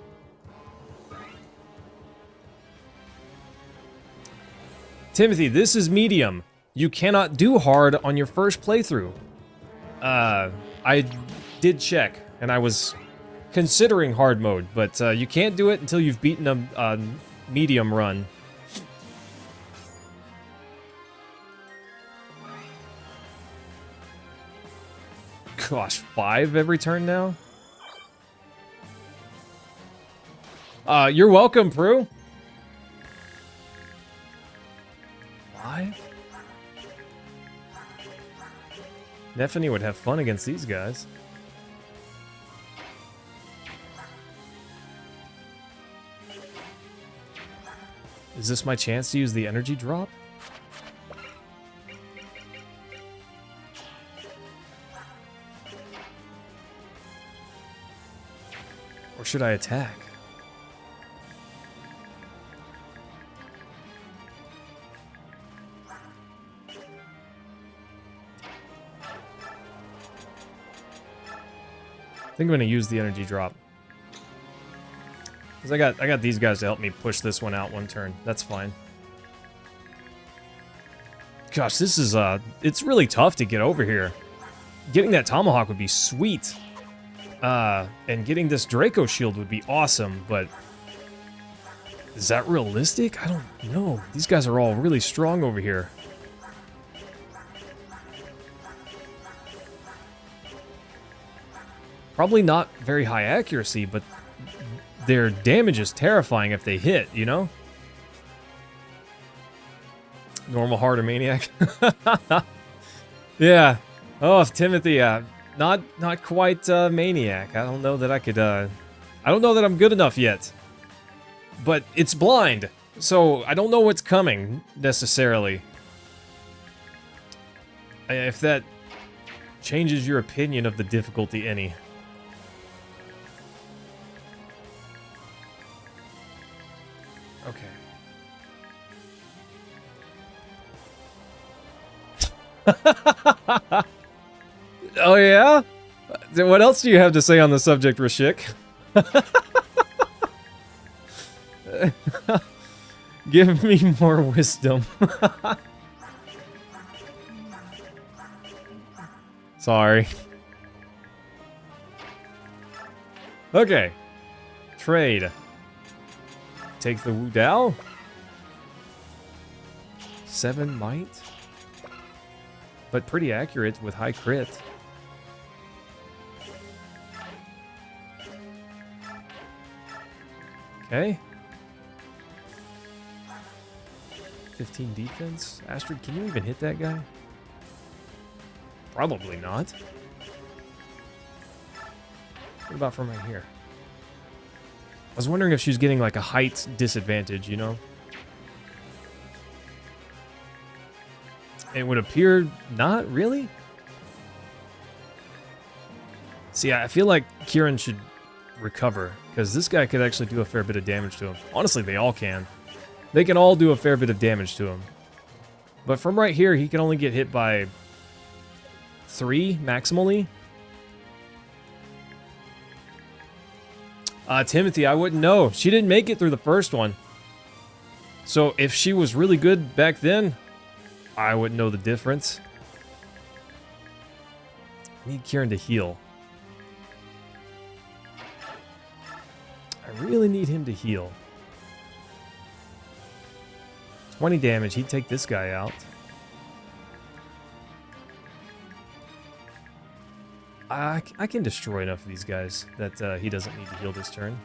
Timothy, this is medium. You cannot do hard on your first playthrough. I did check, and I was considering hard mode, but you can't do it until you've beaten a medium run. Gosh, 5 every turn now? You're welcome, Prue. 5? Neffany would have fun against these guys. Is this my chance to use the energy drop? Or should I attack? I think I'm gonna use the energy drop. Because I got these guys to help me push this one out one turn. That's fine. Gosh, this is it's really tough to get over here. Getting that tomahawk would be sweet. And getting this Draco shield would be awesome, but is that realistic? I don't know. These guys are all really strong over here. Probably not very high accuracy, but their damage is terrifying if they hit, you know? Normal heart or maniac? Yeah. Oh, Timothy, not quite maniac. I don't know that I could, I don't know that I'm good enough yet. But it's blind, so I don't know what's coming, necessarily. If that changes your opinion of the difficulty any. Okay. Oh, yeah? What else do you have to say on the subject, Rashik? Give me more wisdom. Sorry. Okay. Trade. Take the Wu Dao. 7 might. But pretty accurate with high crit. Okay. 15 defense. Astrid, can you even hit that guy? Probably not. What about from right here? I was wondering if she's getting like a height disadvantage, you know? It would appear not really. See, I feel like Kieran should recover, because this guy could actually do a fair bit of damage to him. Honestly, they all can. They can all do a fair bit of damage to him. But from right here, he can only get hit by 3 maximally. Timothy, I wouldn't know. She didn't make it through the first one. So if she was really good back then, I wouldn't know the difference. I need Kieran to heal. I really need him to heal. 20 damage, he'd take this guy out. I can destroy enough of these guys that he doesn't need to heal this turn.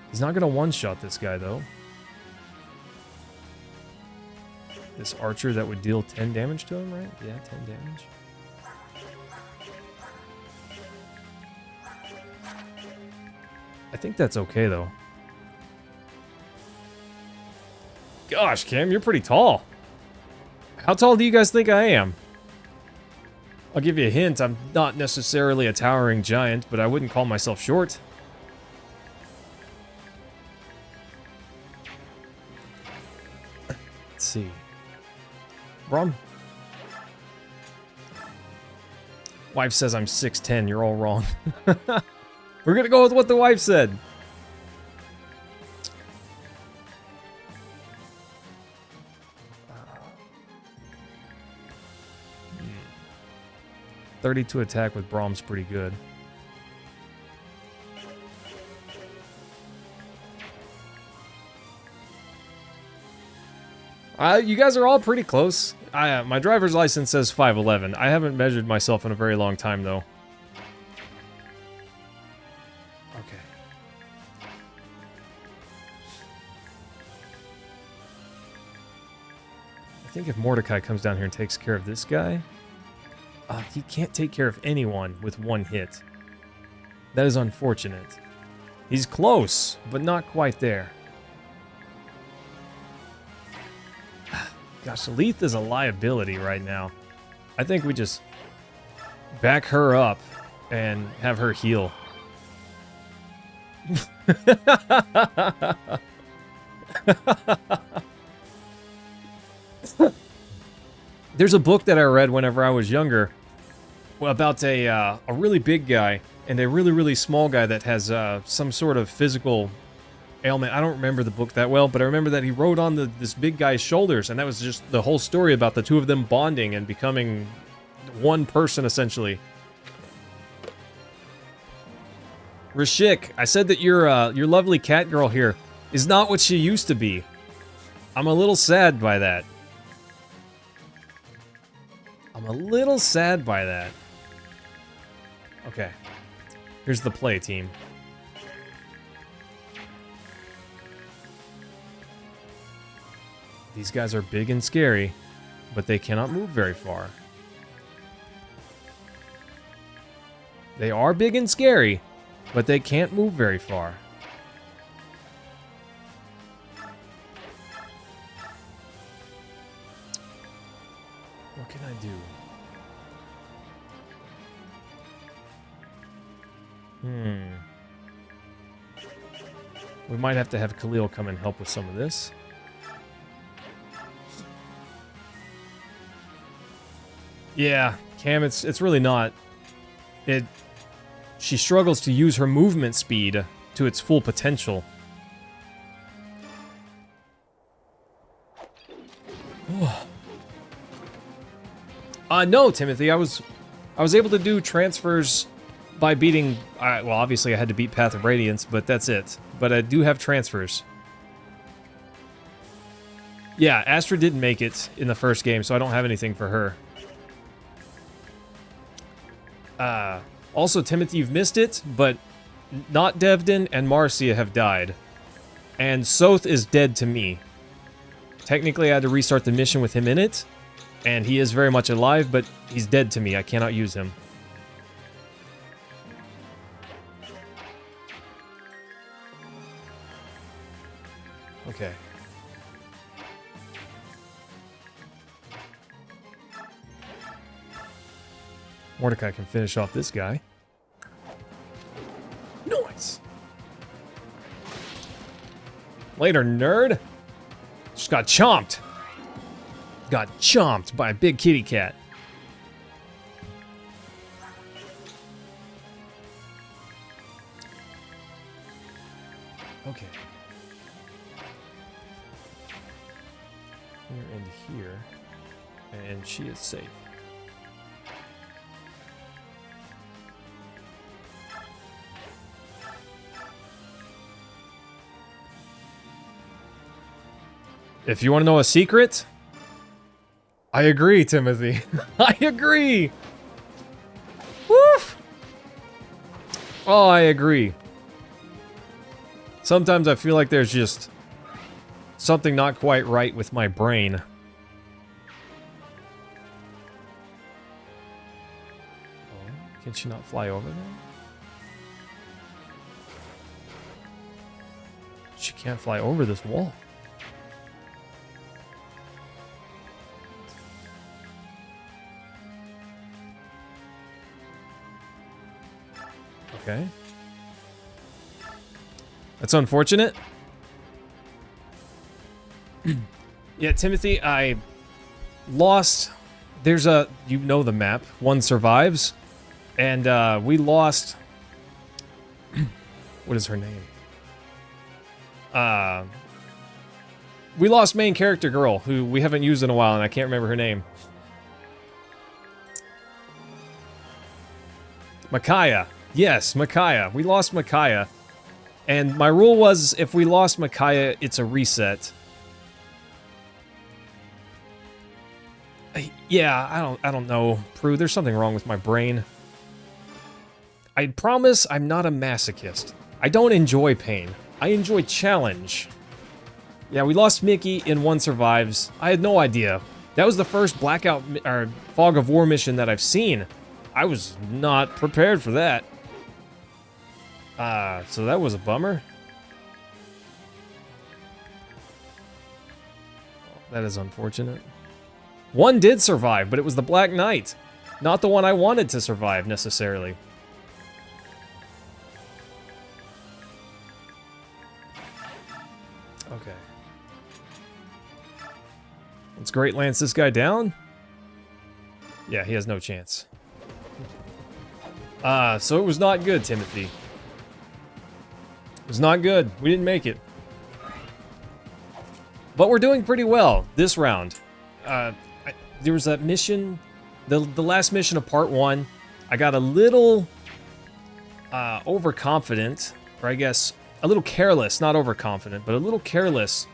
He's not going to one-shot this guy, though. This archer that would deal 10 damage to him, right? Yeah, 10 damage. I think that's okay, though. Gosh, Cam, you're pretty tall. How tall do you guys think I am? I'll give you a hint. I'm not necessarily a towering giant, but I wouldn't call myself short. Let's see. Brom. Wife says I'm 6'10". You're all wrong. We're gonna go with what the wife said. 32 attack with Brahm's pretty good. You guys are all pretty close. My driver's license says 5'11". I haven't measured myself in a very long time, though. Okay. I think if Mordecai comes down here and takes care of this guy... he can't take care of anyone with one hit. That is unfortunate. He's close, but not quite there. Gosh, Leith is a liability right now. I think we just back her up and have her heal. There's a book that I read whenever I was younger about a really big guy and a really, really small guy that has some sort of physical ailment. I don't remember the book that well, but I remember that he rode on this big guy's shoulders, and that was just the whole story about the two of them bonding and becoming one person, essentially. Rashik, I said that your lovely cat girl here is not what she used to be. I'm a little sad by that. I'm a little sad by that. Okay. Here's the play, team. These guys are big and scary, but they cannot move very far. They are big and scary, but they can't move very far. What can I do? We might have to have Khalil come and help with some of this. Yeah, Cam, it's really not. She struggles to use her movement speed to its full potential. No, Timothy, I was able to do transfers by beating, well, obviously I had to beat Path of Radiance, but that's it. But I do have transfers. Yeah, Astra didn't make it in the first game, so I don't have anything for her. Also, Timothy, you've missed it, but not Devdin and Marcia have died. And Soth is dead to me. Technically, I had to restart the mission with him in it, and he is very much alive, but he's dead to me. I cannot use him. Okay. Mordecai can finish off this guy. Nice! Later, nerd! Just got chomped! Got chomped by a big kitty cat. Okay. Here and here. And she is safe. If you want to know a secret, I agree, Timothy. I agree. Woof. Oh, I agree. Sometimes I feel like there's just something not quite right with my brain. Oh, can she not fly over there? She can't fly over this wall. Okay. That's unfortunate. Yeah, Timothy, I lost... There's a... You know the map. One survives. And we lost... What is her name? We lost main character girl, who we haven't used in a while, and I can't remember her name. Micaiah. Yes, Micaiah. We lost Micaiah. And my rule was, if we lost Micaiah, it's a reset. Yeah, I don't know, Prue. There's something wrong with my brain. I promise I'm not a masochist. I don't enjoy pain. I enjoy challenge. Yeah, we lost Mickey in One Survives. I had no idea. That was the first Blackout or Fog of War mission that I've seen. I was not prepared for that. So that was a bummer. That is unfortunate. One did survive, but it was the Black Knight. Not the one I wanted to survive, necessarily. Okay. Let's Great Lance this guy down. Yeah, he has no chance. So it was not good, Timothy. It was not good. We didn't make it. But we're doing pretty well this round. There was that mission, the last mission of part 1. I got a little overconfident, or I guess a little careless, not overconfident, but a little careless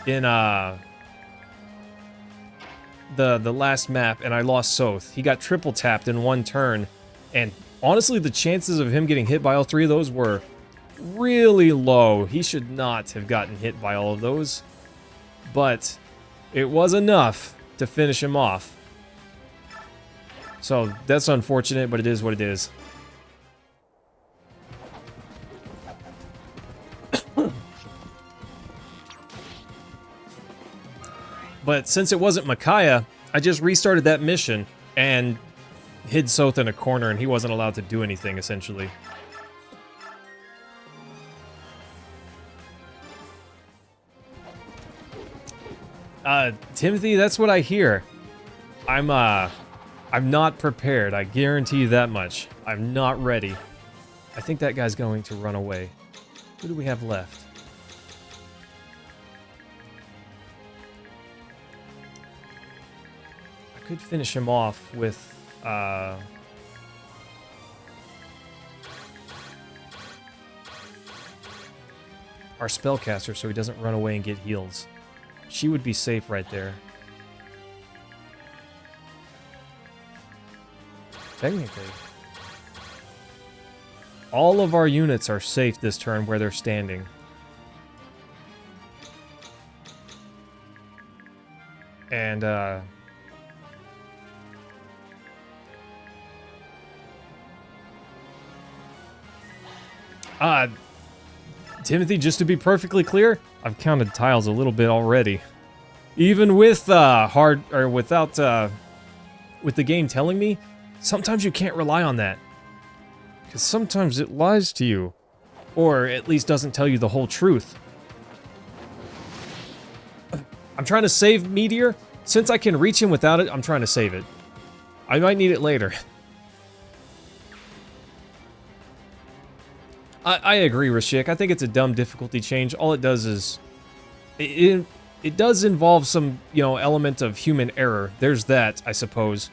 in the last map, and I lost Soth. He got triple tapped in one turn, and honestly, the chances of him getting hit by all 3 of those were really low. He should not have gotten hit by all of those, but it was enough to finish him off. So that's unfortunate, but it is what it is. But since it wasn't Micaiah, I just restarted that mission and hid Soth in a corner, and he wasn't allowed to do anything, essentially. Timothy, that's what I hear. I'm not prepared. I guarantee you that much. I'm not ready. I think that guy's going to run away. Who do we have left? I could finish him off with, our spellcaster so he doesn't run away and get heals. She would be safe right there. Technically. All of our units are safe this turn where they're standing. And, Timothy, just to be perfectly clear, I've counted tiles a little bit already. Even with, without, with the game telling me, sometimes you can't rely on that. Because sometimes it lies to you. Or at least doesn't tell you the whole truth. I'm trying to save Meteor. Since I can reach him without it, I'm trying to save it. I might need it later. I agree, Rashik. I think it's a dumb difficulty change. All it does is... It does involve some, element of human error. There's that, I suppose.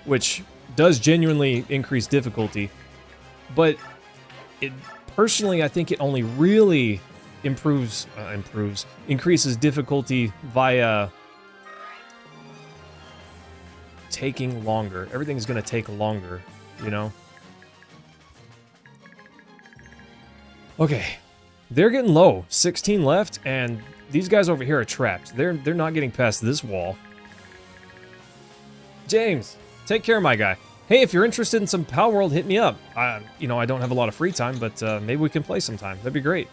Which does genuinely increase difficulty. But personally, I think it only really increases difficulty via taking longer. Everything's going to take longer, Okay, they're getting low. 16 left, and these guys over here are trapped. They're not getting past this wall. James, take care of my guy. Hey, if you're interested in some Pal World, hit me up. I don't have a lot of free time, but maybe we can play sometime. That'd be great.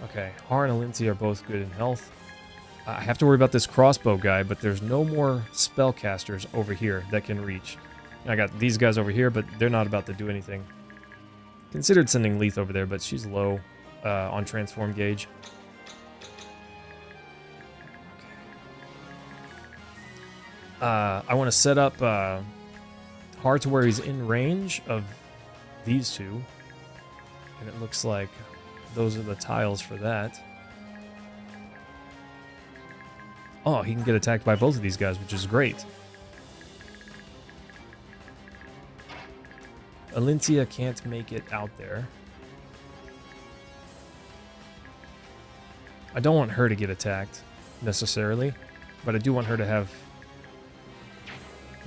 Okay, Har and Alinti are both good in health. I have to worry about this crossbow guy, but there's no more spellcasters over here that can reach. I got these guys over here, but they're not about to do anything. Considered sending Leith over there, but she's low on transform gauge. I want to set up Har to where he's in range of these two. And it looks like those are the tiles for that. Oh, he can get attacked by both of these guys, which is great. Alintia can't make it out there. I don't want her to get attacked, necessarily. But I do want her to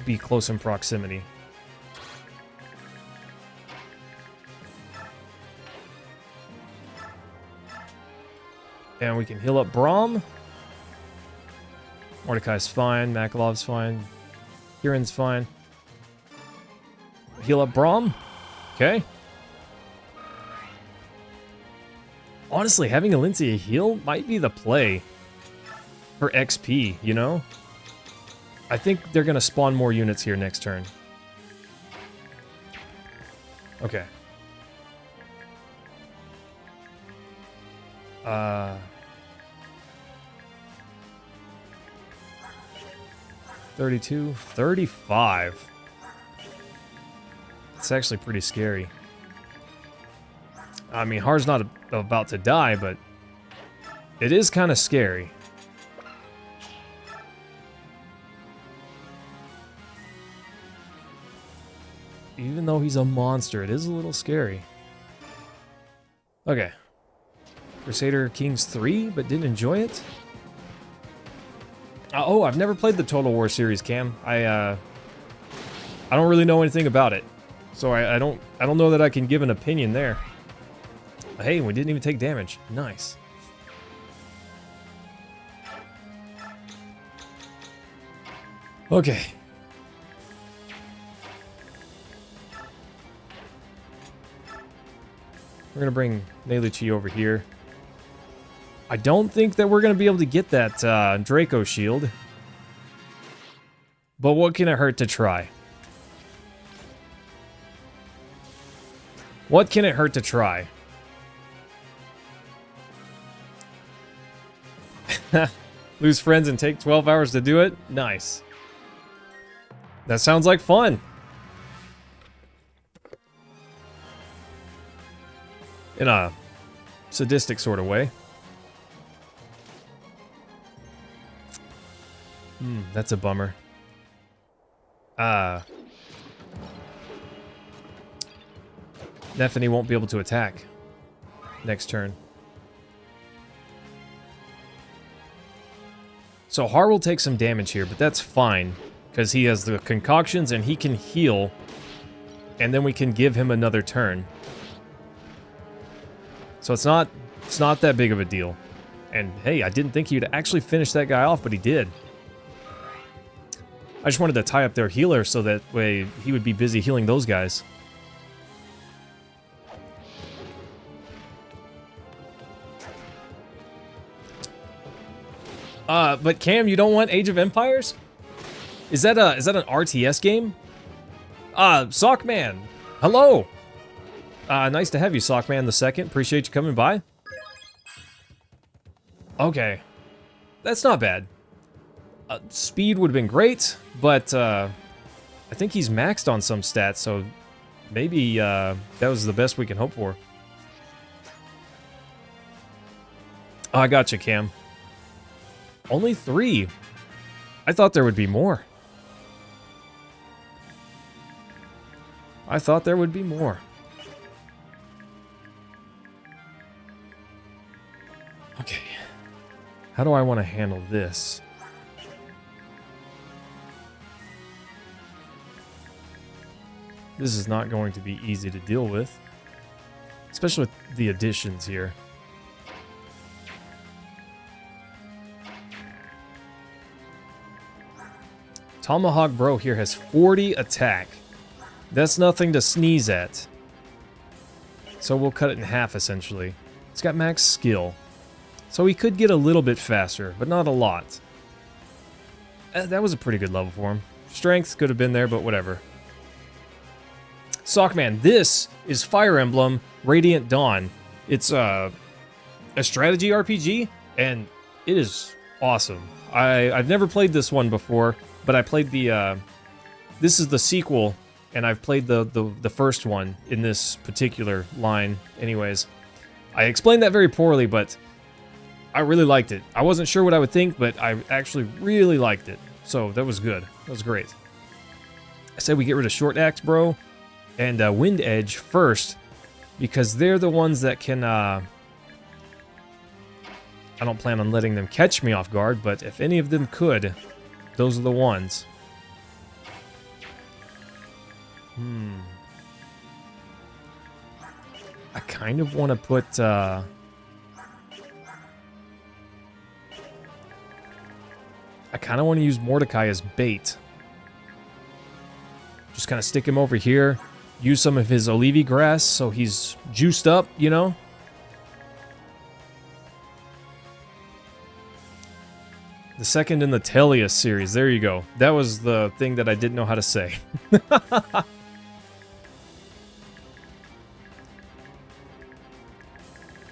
be close in proximity. And we can heal up Braum. Mordecai's fine. Makalov's fine. Kieran's fine. Heal up Braum. Okay. Honestly, having Alencia heal might be the play for XP, you know? I think they're going to spawn more units here next turn. Okay. 32, 35. It's actually pretty scary. I mean, Har's not about to die, but it is kind of scary. Even though he's a monster, it is a little scary. Okay. Crusader Kings 3, but didn't enjoy it? Oh, I've never played the Total War series, Cam. I don't really know anything about it. So I don't know that I can give an opinion there. Hey, we didn't even take damage. Nice. Okay. We're gonna bring Neiluchi over here. I don't think that we're gonna be able to get that Draco shield. But what can it hurt to try? What can it hurt to try? Lose friends and take 12 hours to do it? Nice. That sounds like fun. In a sadistic sort of way. That's a bummer. Nephany won't be able to attack next turn. So Har will take some damage here, but that's fine. Because he has the concoctions and he can heal. And then we can give him another turn. So it's not that big of a deal. And hey, I didn't think he'd actually finish that guy off, but he did. I just wanted to tie up their healer so that way he would be busy healing those guys. But Cam, you don't want Age of Empires? Is that an RTS game? Sockman. Hello. Nice to have you, Sockman the Second. Appreciate you coming by. Okay. That's not bad. Speed would have been great, but I think he's maxed on some stats, so maybe that was the best we can hope for. Oh, I gotcha, Cam. Only 3. I thought there would be more. I thought there would be more. Okay. How do I want to handle this? This is not going to be easy to deal with. Especially with the additions here. Tomahawk Bro here has 40 attack. That's nothing to sneeze at. So we'll cut it in half, essentially. It's got max skill. So he could get a little bit faster, but not a lot. That was a pretty good level for him. Strength could have been there, but whatever. Sockman, this is Fire Emblem Radiant Dawn. It's a strategy RPG, and it is awesome. I've never played this one before, but I played the... this is the sequel, and I've played the first one in this particular line anyways. I explained that very poorly, but I really liked it. I wasn't sure what I would think, but I actually really liked it. So that was good. That was great. I said we get rid of Short Axe, bro, and Wind Edge first, because they're the ones that can I don't plan on letting them catch me off guard, but if any of them could, those are the ones. I kind of want to put, I kind of want to use Mordecai as bait. Just kind of stick him over here. Use some of his Olivi grass so he's juiced up, you know? The second in the Tellius series. There you go. That was the thing that I didn't know how to say.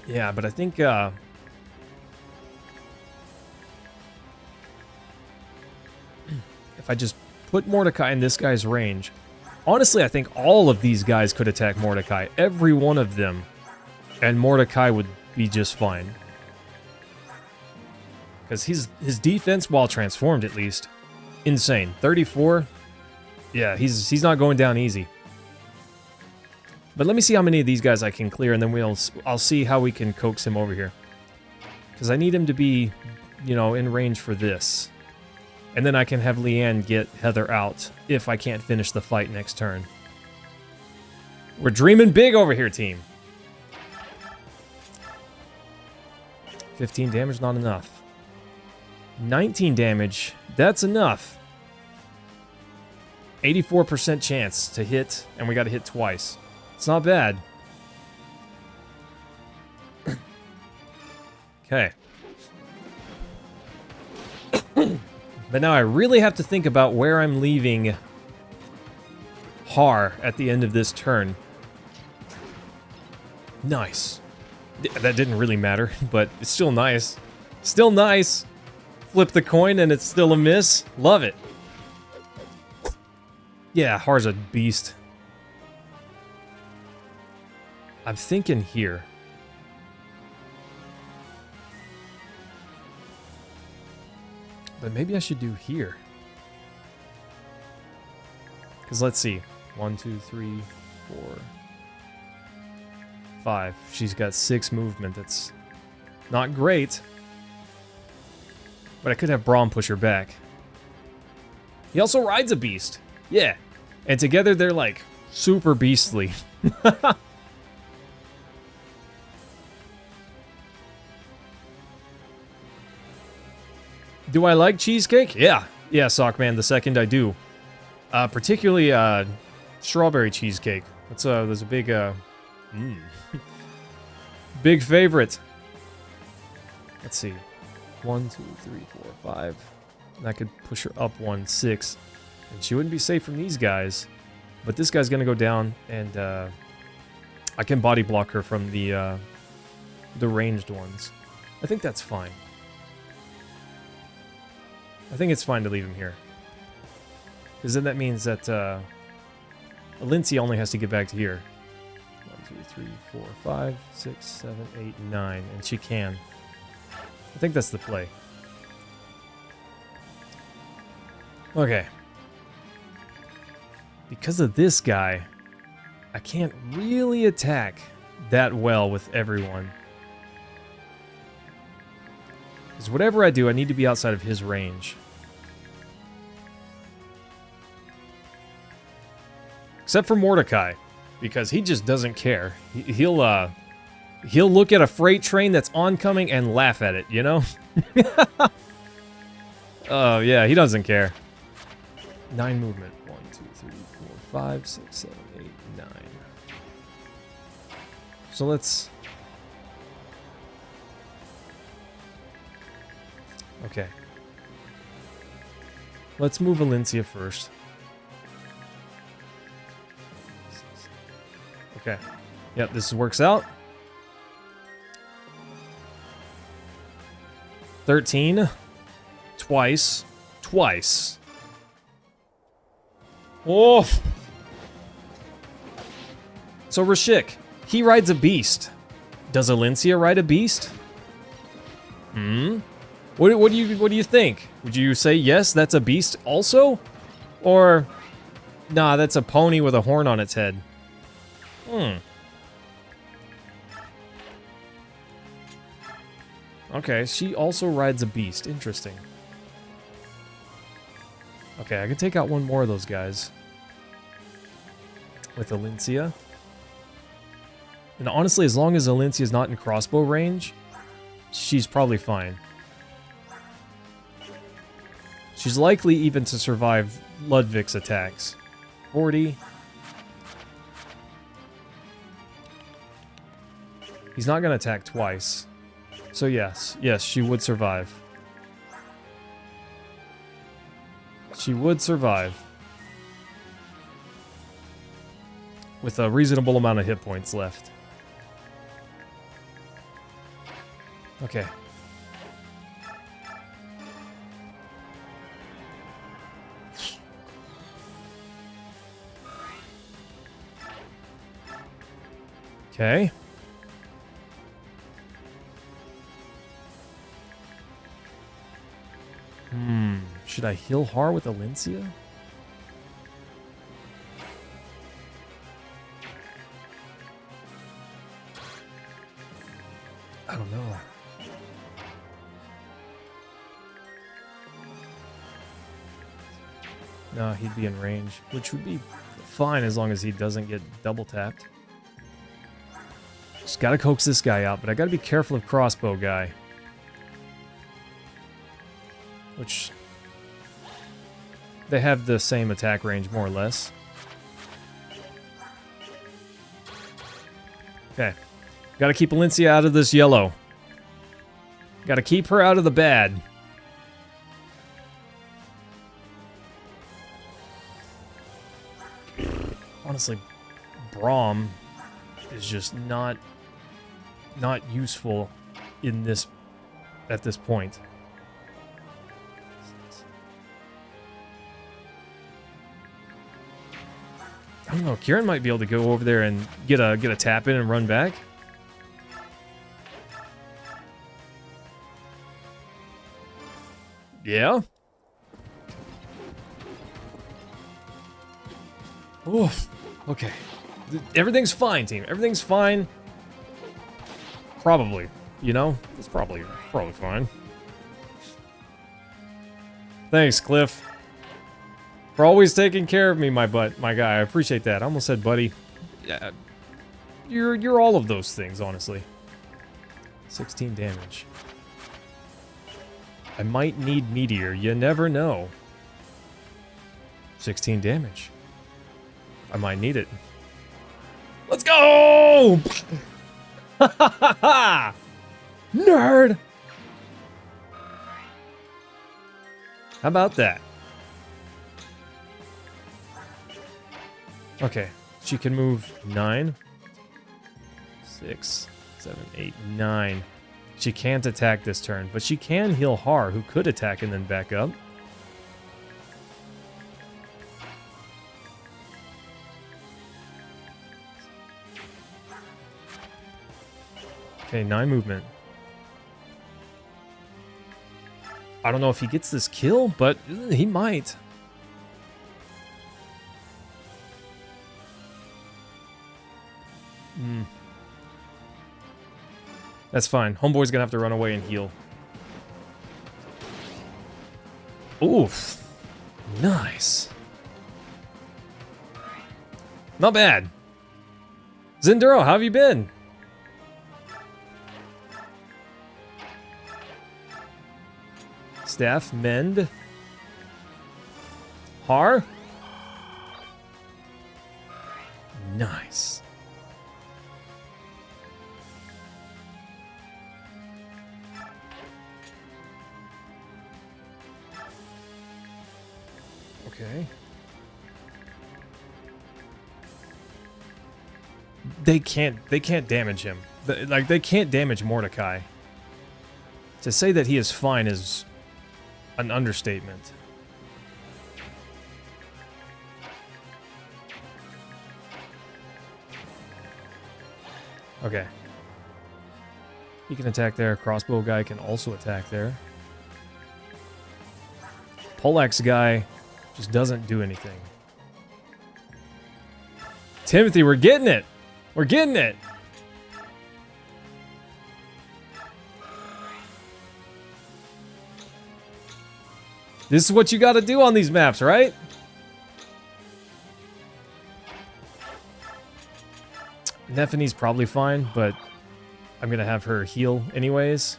Yeah, but I think, if I just put Mordecai in this guy's range... Honestly, I think all of these guys could attack Mordecai. Every one of them. And Mordecai would be just fine. Because his defense, while transformed at least, insane. 34? Yeah, he's not going down easy. But let me see how many of these guys I can clear, and then I'll see how we can coax him over here. Because I need him to be, you know, in range for this. And then I can have Leanne get Heather out if I can't finish the fight next turn. We're dreaming big over here, team. 15 damage, not enough. 19 damage, that's enough. 84% chance to hit, and we got to hit twice. It's not bad. Okay. But now I really have to think about where I'm leaving Har at the end of this turn. Nice. That didn't really matter, but it's still nice. Still nice. Flip the coin and it's still a miss. Love it. Yeah, Har's a beast. I'm thinking here. But maybe I should do here. Because let's see. 1, 2, 3, 4, 5. She's got 6 movement. That's not great. But I could have Braum push her back. He also rides a beast. Yeah. And together they're like super beastly. Do I like cheesecake? Yeah. Yeah, Sockman, the second I do. Particularly strawberry cheesecake. There's a big big favorite. Let's see. 1, 2, 3, 4, 5. And I could push her up 1, 6. And she wouldn't be safe from these guys. But this guy's gonna go down, and I can body block her from the ranged ones. I think that's fine. I think it's fine to leave him here. Because then that means that Lindsay only has to get back to here. 1, 2, 3, 4, 5, 6, 7, 8, 9. And she can. I think that's the play. Okay. Because of this guy, I can't really attack that well with everyone. Because whatever I do, I need to be outside of his range. Except for Mordecai, because he just doesn't care. He'll look at a freight train that's oncoming and laugh at it, you know? Oh, yeah, he doesn't care. 9 movement. 1, 2, 3, 4, 5, 6, 7, 8, 9. So let's... Okay. Let's move Valencia first. Okay. Yep, this works out. 13. Twice. Twice. Oh! So Rashik, he rides a beast. Does Alencia ride a beast? What do you think? Would you say yes, that's a beast also? Or nah, that's a pony with a horn on its head? Okay, she also rides a beast. Interesting. Okay, I can take out one more of those guys. With Alencia. And honestly, as long as Alencia's not in crossbow range, she's probably fine. She's likely even to survive Ludwig's attacks. 40. He's not going to attack twice. So yes, she would survive. She would survive. With a reasonable amount of hit points left. Okay. Okay. Should I heal Har with Alencia? I don't know. No, he'd be in range, which would be fine as long as he doesn't get double tapped. Just gotta coax this guy out, but I gotta be careful of crossbow guy. Which... they have the same attack range, more or less. Okay. Gotta keep Alencia out of this yellow. Gotta keep her out of the bad. Honestly, Braum is just not useful in this at this point. I don't know. Kieran might be able to go over there and get a tap in and run back. Yeah. Oof. Okay. Everything's fine, team. Everything's fine. Probably. You know? It's probably fine. Thanks, Cliff. For always taking care of me, my guy. I appreciate that. I almost said buddy. Yeah. You're all of those things, honestly. 16 damage. I might need Meteor. You never know. 16 damage. I might need it. Let's go! Nerd! How about that? Okay, she can move 9, 6, 7, 8, 9. She can't attack this turn, but she can heal Har, who could attack and then back up. Okay, 9 movement. I don't know if he gets this kill, but he might. That's fine. Homeboy's gonna have to run away and heal. Oof. Nice. Not bad. Zinduro, how have you been? Staff, mend. Har. Nice. Okay. They can't damage him. Like, they can't damage Mordecai. To say that he is fine is an understatement. Okay. He can attack there. Crossbow guy can also attack there. Poleaxe guy just doesn't do anything. Timothy, we're getting it! We're getting it! This is what you gotta do on these maps, right? Nephene's probably fine, but I'm gonna have her heal anyways.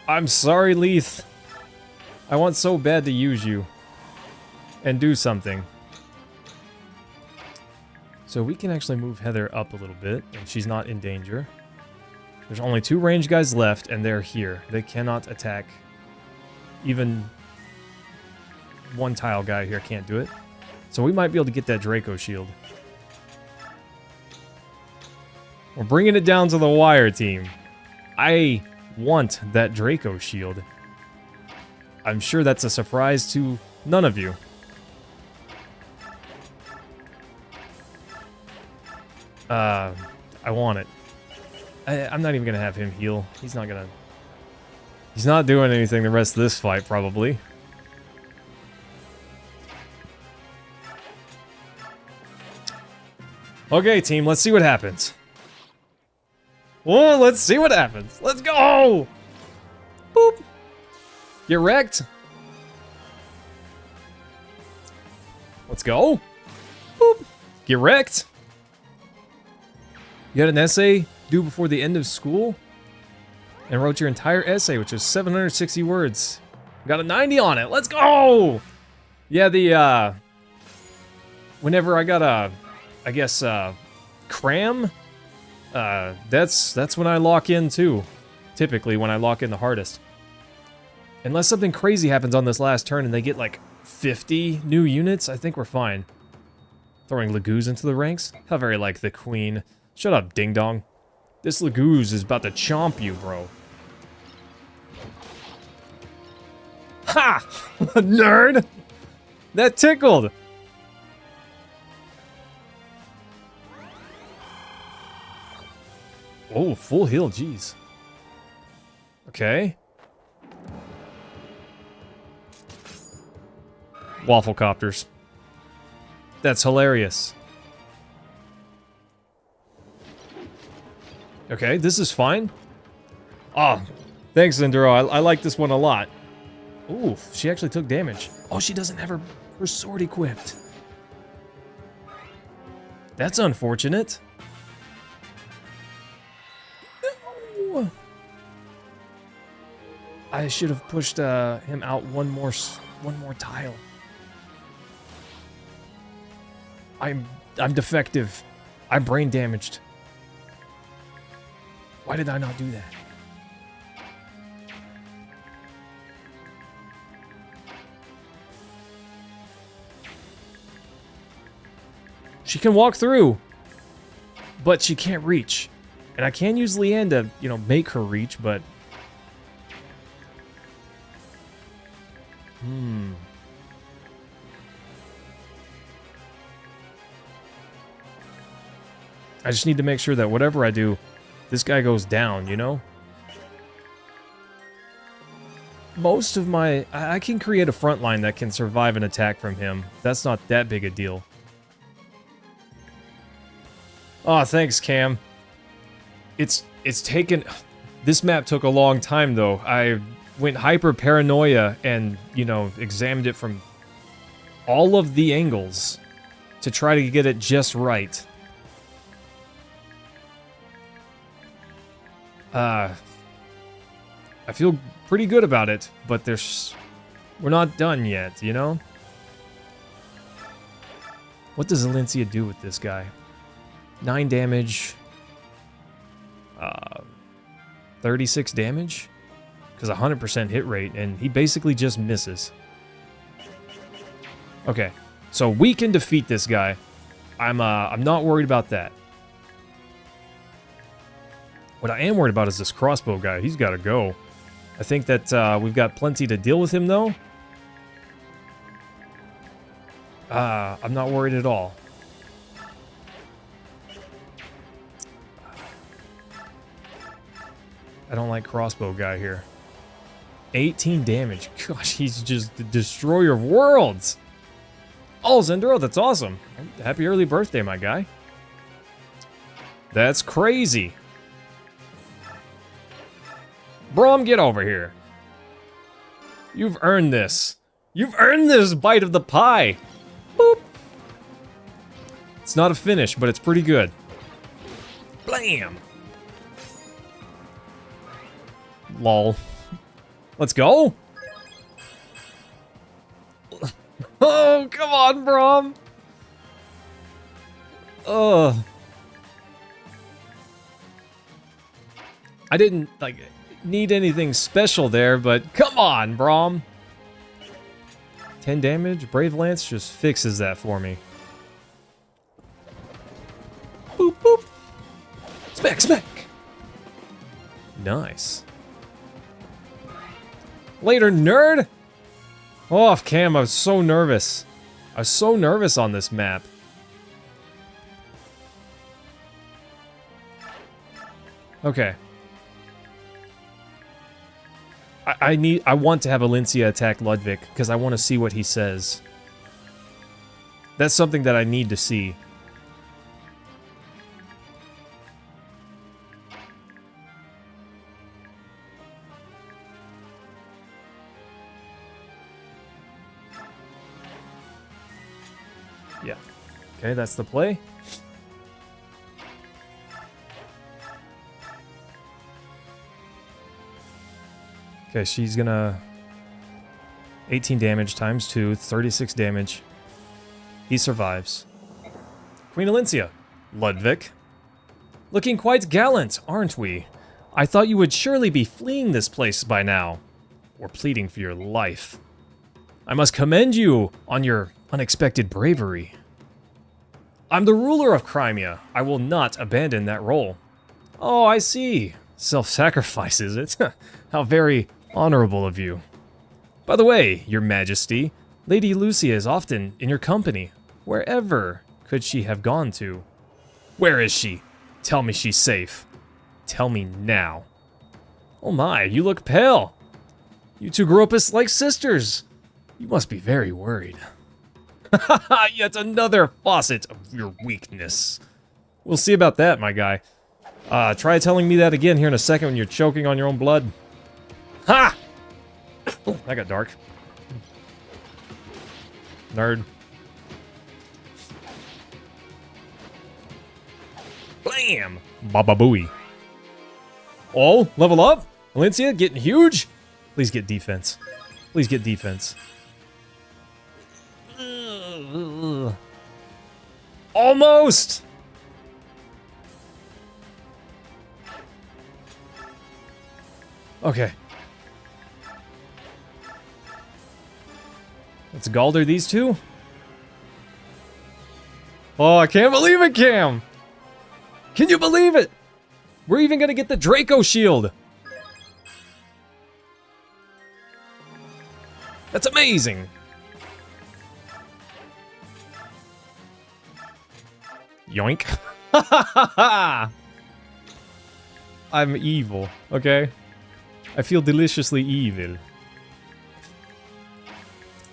I'm sorry, Leith. I want so bad to use you and do something. So we can actually move Heather up a little bit, and she's not in danger. There's only 2 range guys left, and they're here. They cannot attack. Even one tile guy here can't do it. So we might be able to get that Draco shield. We're bringing it down to the wire, team. I want that Draco shield. I'm sure that's a surprise to none of you. I want it. I'm not even gonna have him heal. He's not doing anything the rest of this fight, probably. Okay, team, let's see what happens. Whoa, let's see what happens. Let's go! Boop. Get wrecked. Let's go. Boop. Get wrecked. You had an essay due before the end of school and wrote your entire essay, which was 760 words. Got a 90 on it. Let's go! Yeah, whenever I got a, I guess, cram, that's when I lock in too. Typically, when I lock in the hardest. Unless something crazy happens on this last turn and they get like 50 new units, I think we're fine. Throwing Laguz into the ranks? How very like the queen. Shut up, ding dong. This Laguz is about to chomp you, bro. Ha! Nerd! That tickled! Oh, full heal, jeez. Okay. Waffle copters. That's hilarious. Okay, this is fine. Oh, thanks, Zenduro. I like this one a lot. Ooh, she actually took damage. Oh, she doesn't have her sword equipped. That's unfortunate. No. I should have pushed him out one more tile. I'm defective. I'm brain damaged. Why did I not do that? She can walk through, but she can't reach. And I can use Leanne to, you know, make her reach, but... I just need to make sure that whatever I do, this guy goes down, you know? Most of my... I can create a front line that can survive an attack from him. That's not that big a deal. Oh, thanks, Cam. It's taken... This map took a long time, though. I went hyper paranoia and, you know, examined it from all of the angles to try to get it just right. I feel pretty good about it, but we're not done yet, you know? What does Alencia do with this guy? 9 damage. 36 damage? Because 100% hit rate, and he basically just misses. Okay, so we can defeat this guy. I'm not worried about that. What I am worried about is this crossbow guy. He's got to go. I think that we've got plenty to deal with him, though. I'm not worried at all. I don't like crossbow guy here. 18 damage. Gosh, he's just the destroyer of worlds. Oh, Zenduro, that's awesome. Happy early birthday, my guy. That's crazy. Brom, get over here. You've earned this. You've earned this bite of the pie. Boop. It's not a finish, but it's pretty good. Blam. Lol. Let's go. Oh, come on, Brom. Ugh. I didn't, like, need anything special there, but come on, Brom. 10 damage. Brave Lance just fixes that for me. Boop, boop. Smack, smack. Nice. Later, nerd. Oh, Cam, I was so nervous. I was so nervous on this map. Okay. I want to have Alencia attack Ludwig, because I want to see what he says. That's something that I need to see. Yeah. Okay, that's the play. Okay, she's gonna... 18 damage times 2, 36 damage. He survives. Queen Alencia. Ludwig. Looking quite gallant, aren't we? I thought you would surely be fleeing this place by now. Or pleading for your life. I must commend you on your unexpected bravery. I'm the ruler of Crimea. I will not abandon that role. Oh, I see. Self-sacrifice, is it? How very honorable of you. By the way, your majesty, Lady Lucia is often in your company. Wherever could she have gone to? Where is she? Tell me she's safe. Tell me now. Oh my, you look pale. You two grew up as like sisters. You must be very worried. Yet another faucet of your weakness. We'll see about that, my guy. Try telling me that again here in a second when you're choking on your own blood. Ha! That got dark. Nerd. Blam! Baba booey. Oh, level up? Alencia getting huge? Please get defense. Please get defense. Almost! Okay. Let's Galder these two. Oh, I can't believe it, Cam! Can you believe it? We're even gonna get the Draco shield. That's amazing. Yoink. I'm evil, okay? I feel deliciously evil.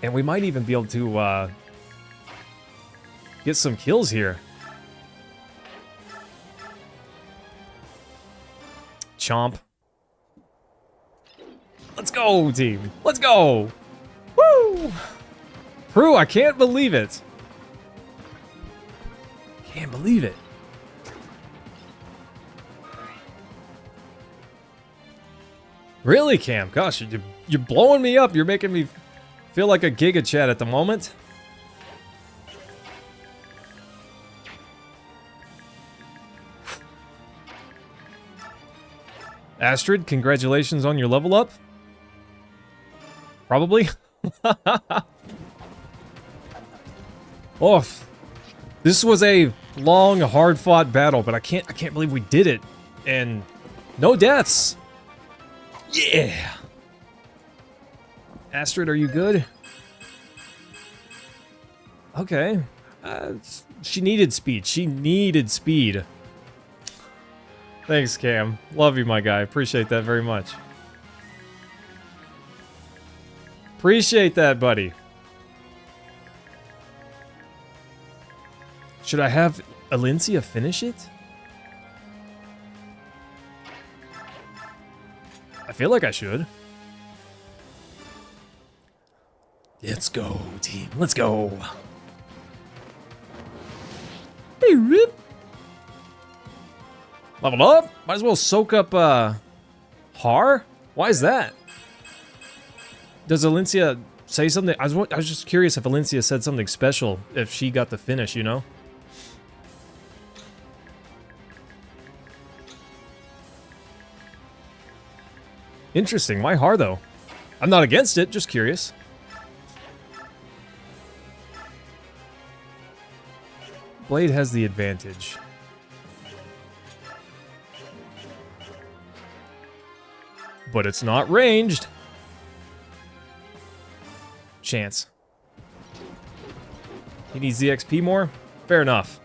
And we might even be able to, get some kills here. Chomp. Let's go, team. Let's go. Woo! Prue, I can't believe it. Can't believe it. Really, Cam? Gosh, you're blowing me up. You're making me feel like a Giga Chad at the moment. Astrid, congratulations on your level up. Probably. Oh, this was a long, hard-fought battle, but I can't believe we did it, and no deaths. Yeah. Astrid, are you good? Okay. She needed speed. She needed speed. Thanks, Cam. Love you, my guy. Appreciate that very much. Appreciate that, buddy. Should I have Alencia finish it? I feel like I should. Let's go, team. Let's go. Hey, Rip. Level up? Might as well soak up, Har? Why is that? Does Valencia say something? I was just curious if Valencia said something special, if she got the finish, you know? Interesting. Why Har, though? I'm not against it, just curious. Blade has the advantage. But it's not ranged. Chance. He needs the XP more? Fair enough.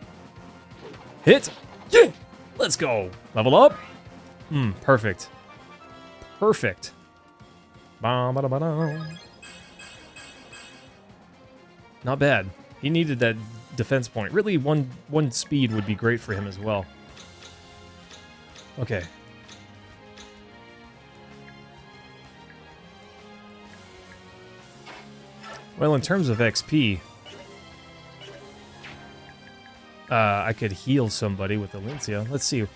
Hit! Yeah! Let's go! Level up? Perfect. Perfect. Not bad. He needed that defense point. Really, one speed would be great for him as well. Okay. Well, in terms of XP, I could heal somebody with Valencia. Let's see.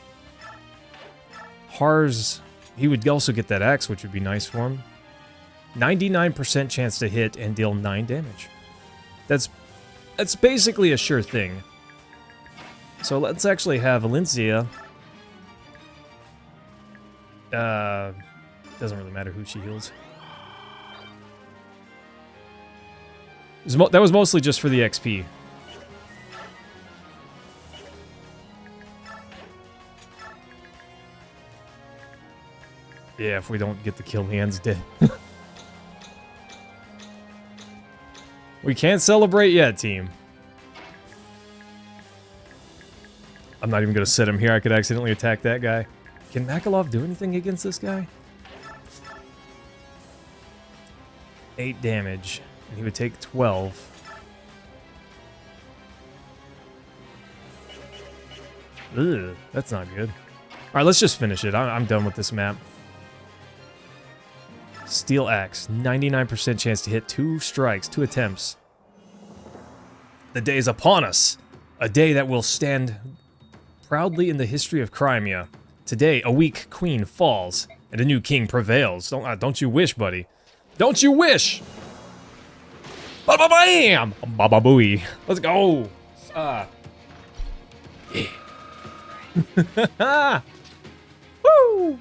Har's, he would also get that axe, which would be nice for him. 99% chance to hit and deal 9 damage. That's basically a sure thing. So let's actually have Valencia. Doesn't really matter who she heals. That was mostly just for the XP. Yeah, if we don't get the kill, Leanne's dead. We can't celebrate yet, team. I'm not even going to sit him here. I could accidentally attack that guy. Can Makalov do anything against this guy? 8 damage. And he would take 12. Ugh, that's not good. Alright, let's just finish it. I'm done with this map. Steel Axe. 99% chance to hit 2 strikes, 2 attempts. The day is upon us. A day that will stand proudly in the history of Crimea. Today, a weak queen falls, and a new king prevails. Don't you wish, buddy. Don't you wish! Ba-ba-bam! Ba-ba-booey. Let's go! Yeah. Woo!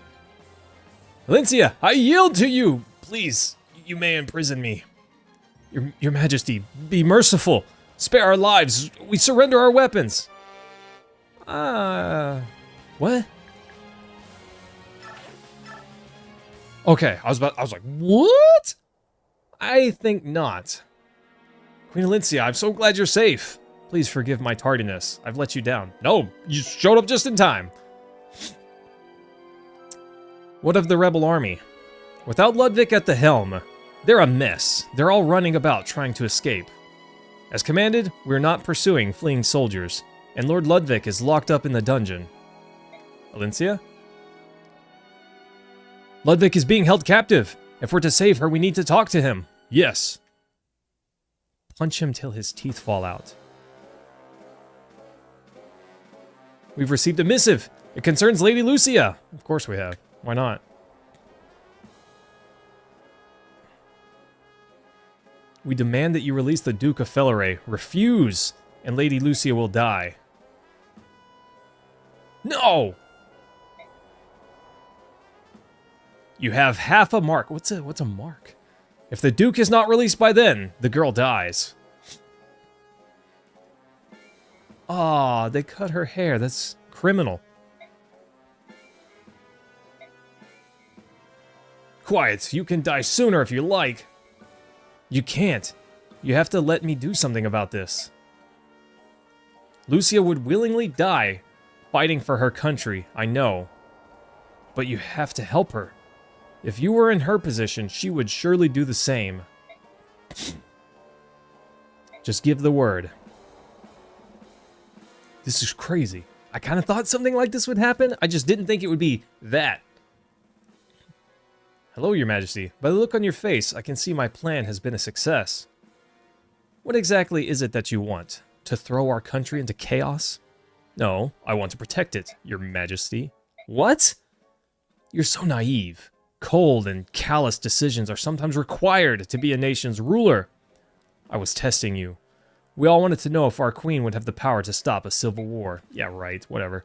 Valencia, I yield to you! Please, you may imprison me. Your Majesty, be merciful. Spare our lives. We surrender our weapons. What? Okay, I was like, what? I think not. Queen Valencia, I'm so glad you're safe. Please forgive my tardiness. I've let you down. No, you showed up just in time. What of the rebel army? Without Ludwig at the helm, they're a mess. They're all running about trying to escape. As commanded, we're not pursuing fleeing soldiers, and Lord Ludwig is locked up in the dungeon. Valencia? Ludwig is being held captive. If we're to save her, we need to talk to him. Yes. Punch him till his teeth fall out. We've received a missive. It concerns Lady Lucia. Of course we have. Why not? We demand that you release the Duke of Felleray. Refuse, and Lady Lucia will die. No! You have half a mark. What's a mark? If the Duke is not released by then, the girl dies. Ah, they cut her hair. That's criminal. Quiet. You can die sooner if you like. You can't. You have to let me do something about this. Lucia would willingly die fighting for her country, I know. But you have to help her. If you were in her position, she would surely do the same. Just give the word. This is crazy. I kind of thought something like this would happen. I just didn't think it would be that. Hello, Your Majesty. By the look on your face, I can see my plan has been a success. What exactly is it that you want? To throw our country into chaos? No, I want to protect it, your majesty. What? You're so naive. Cold and callous decisions are sometimes required to be a nation's ruler. I was testing you. We all wanted to know if our queen would have the power to stop a civil war. Yeah, right, whatever.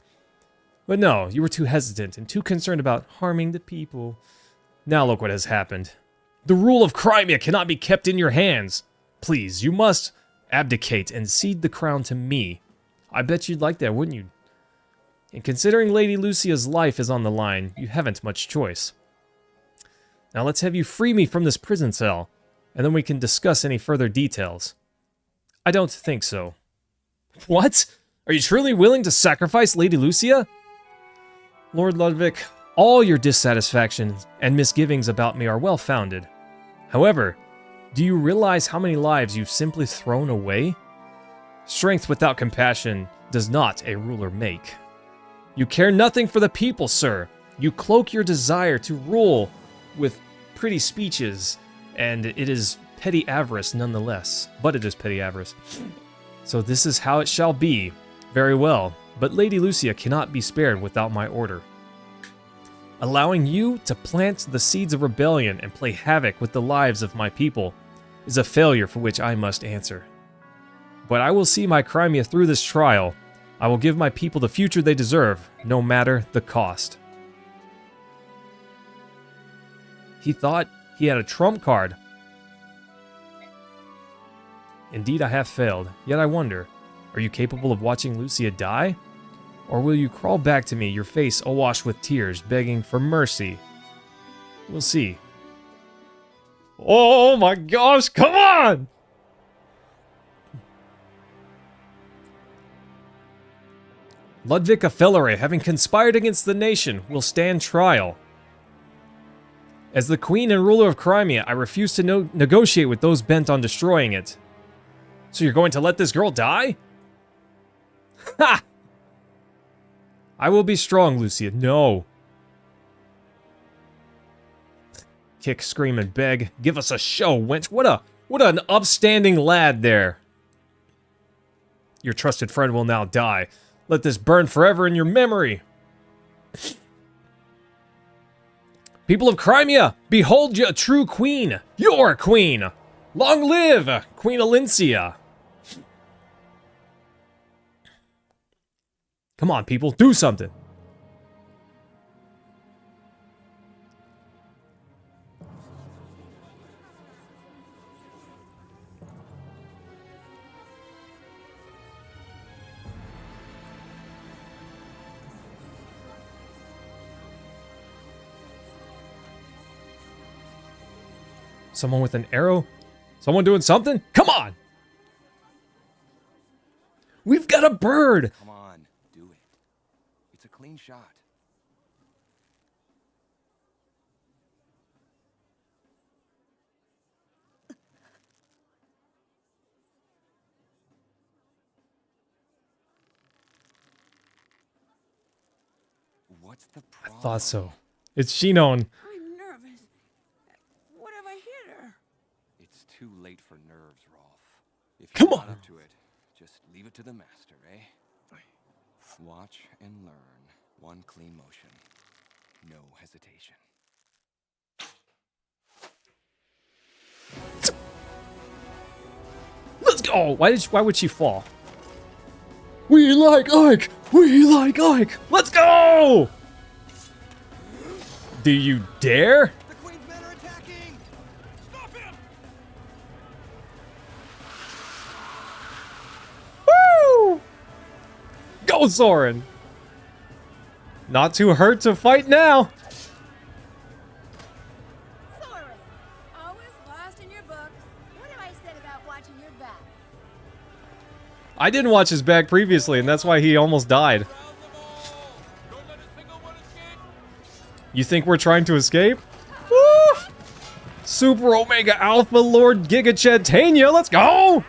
But no, you were too hesitant and too concerned about harming the people. Now look what has happened. The rule of Crimea cannot be kept in your hands. Please, you must abdicate and cede the crown to me. I bet you'd like that, wouldn't you? And considering Lady Lucia's life is on the line, you haven't much choice. Now let's have you free me from this prison cell, and then we can discuss any further details. I don't think so. What? Are you truly willing to sacrifice Lady Lucia? Lord Ludwig, all your dissatisfactions and misgivings about me are well founded. However, do you realize how many lives you've simply thrown away? Strength without compassion does not a ruler make. You care nothing for the people, sir. You cloak your desire to rule with pretty speeches, and it is petty avarice nonetheless. But it is petty avarice. So this is how it shall be. Very well, but Lady Lucia cannot be spared without my order. Allowing you to plant the seeds of rebellion and play havoc with the lives of my people is a failure for which I must answer. But I will see my Crimea through this trial. I will give my people the future they deserve, no matter the cost. He thought he had a trump card. Indeed, I have failed. Yet I wonder, are you capable of watching Lucia die? Or will you crawl back to me, your face awash with tears, begging for mercy? We'll see. Oh my gosh, come on! Ludwig Afelere, having conspired against the nation, will stand trial. As the queen and ruler of Crimea, I refuse to negotiate with those bent on destroying it. So you're going to let this girl die? Ha! I will be strong, Lucia. No. Kick, scream, and beg. Give us a show, wench. What an upstanding lad there. Your trusted friend will now die. Let this burn forever in your memory. People of Crimea, behold a true queen. Your queen. Long live Queen Alincia. Come on, people, do something. Someone with an arrow? Someone doing something? Come on! We've got a bird! Come on, do it. It's a clean shot. What's the problem? I thought so. It's Shinon. I'm nervous. What have I hit her? It's too late for nerves, Rolf. If Come you're on. not up to it, just leave it to the master, eh? Watch and learn. One clean motion. No hesitation. Let's go! Why would she fall? We like Ike! We like Ike! Let's go! Do you dare? The Queen's men are attacking! Stop him! Woo! Go, Soren! Not too hurt to fight now! Soren, always lost in your books. What have I said about watching your back? I didn't watch his back previously, and that's why he almost died. You think we're trying to escape? Woo! Super Omega Alpha Lord Giga Chantania, let's go!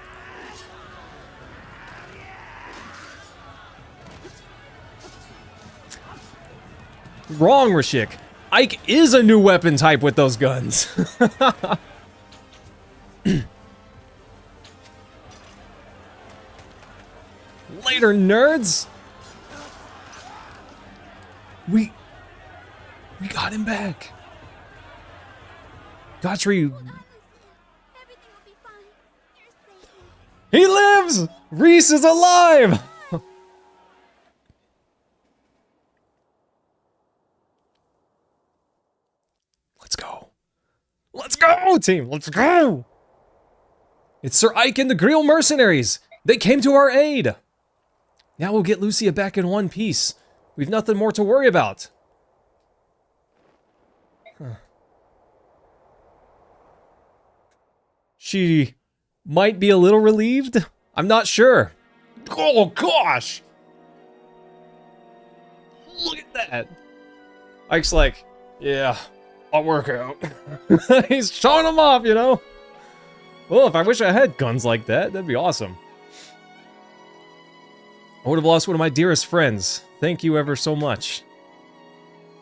Wrong, Rashik. Ike is a new weapon type with those guns. Later, nerds! We got him back. Gotri, Everything will be fine. You're safe. he lives! Reese is alive! Let's go. Let's go, team! Let's go! It's Sir Ike and the Grill mercenaries! They came to our aid! Now we'll get Lucia back in one piece. We've nothing more to worry about. Huh. She might be a little relieved? I'm not sure. Oh, gosh! Look at that! Ike's like, yeah, I'll work out. He's showing them off, you know? Well, if I wish I had guns like that, that'd be awesome. I would have lost one of my dearest friends. Thank you ever so much.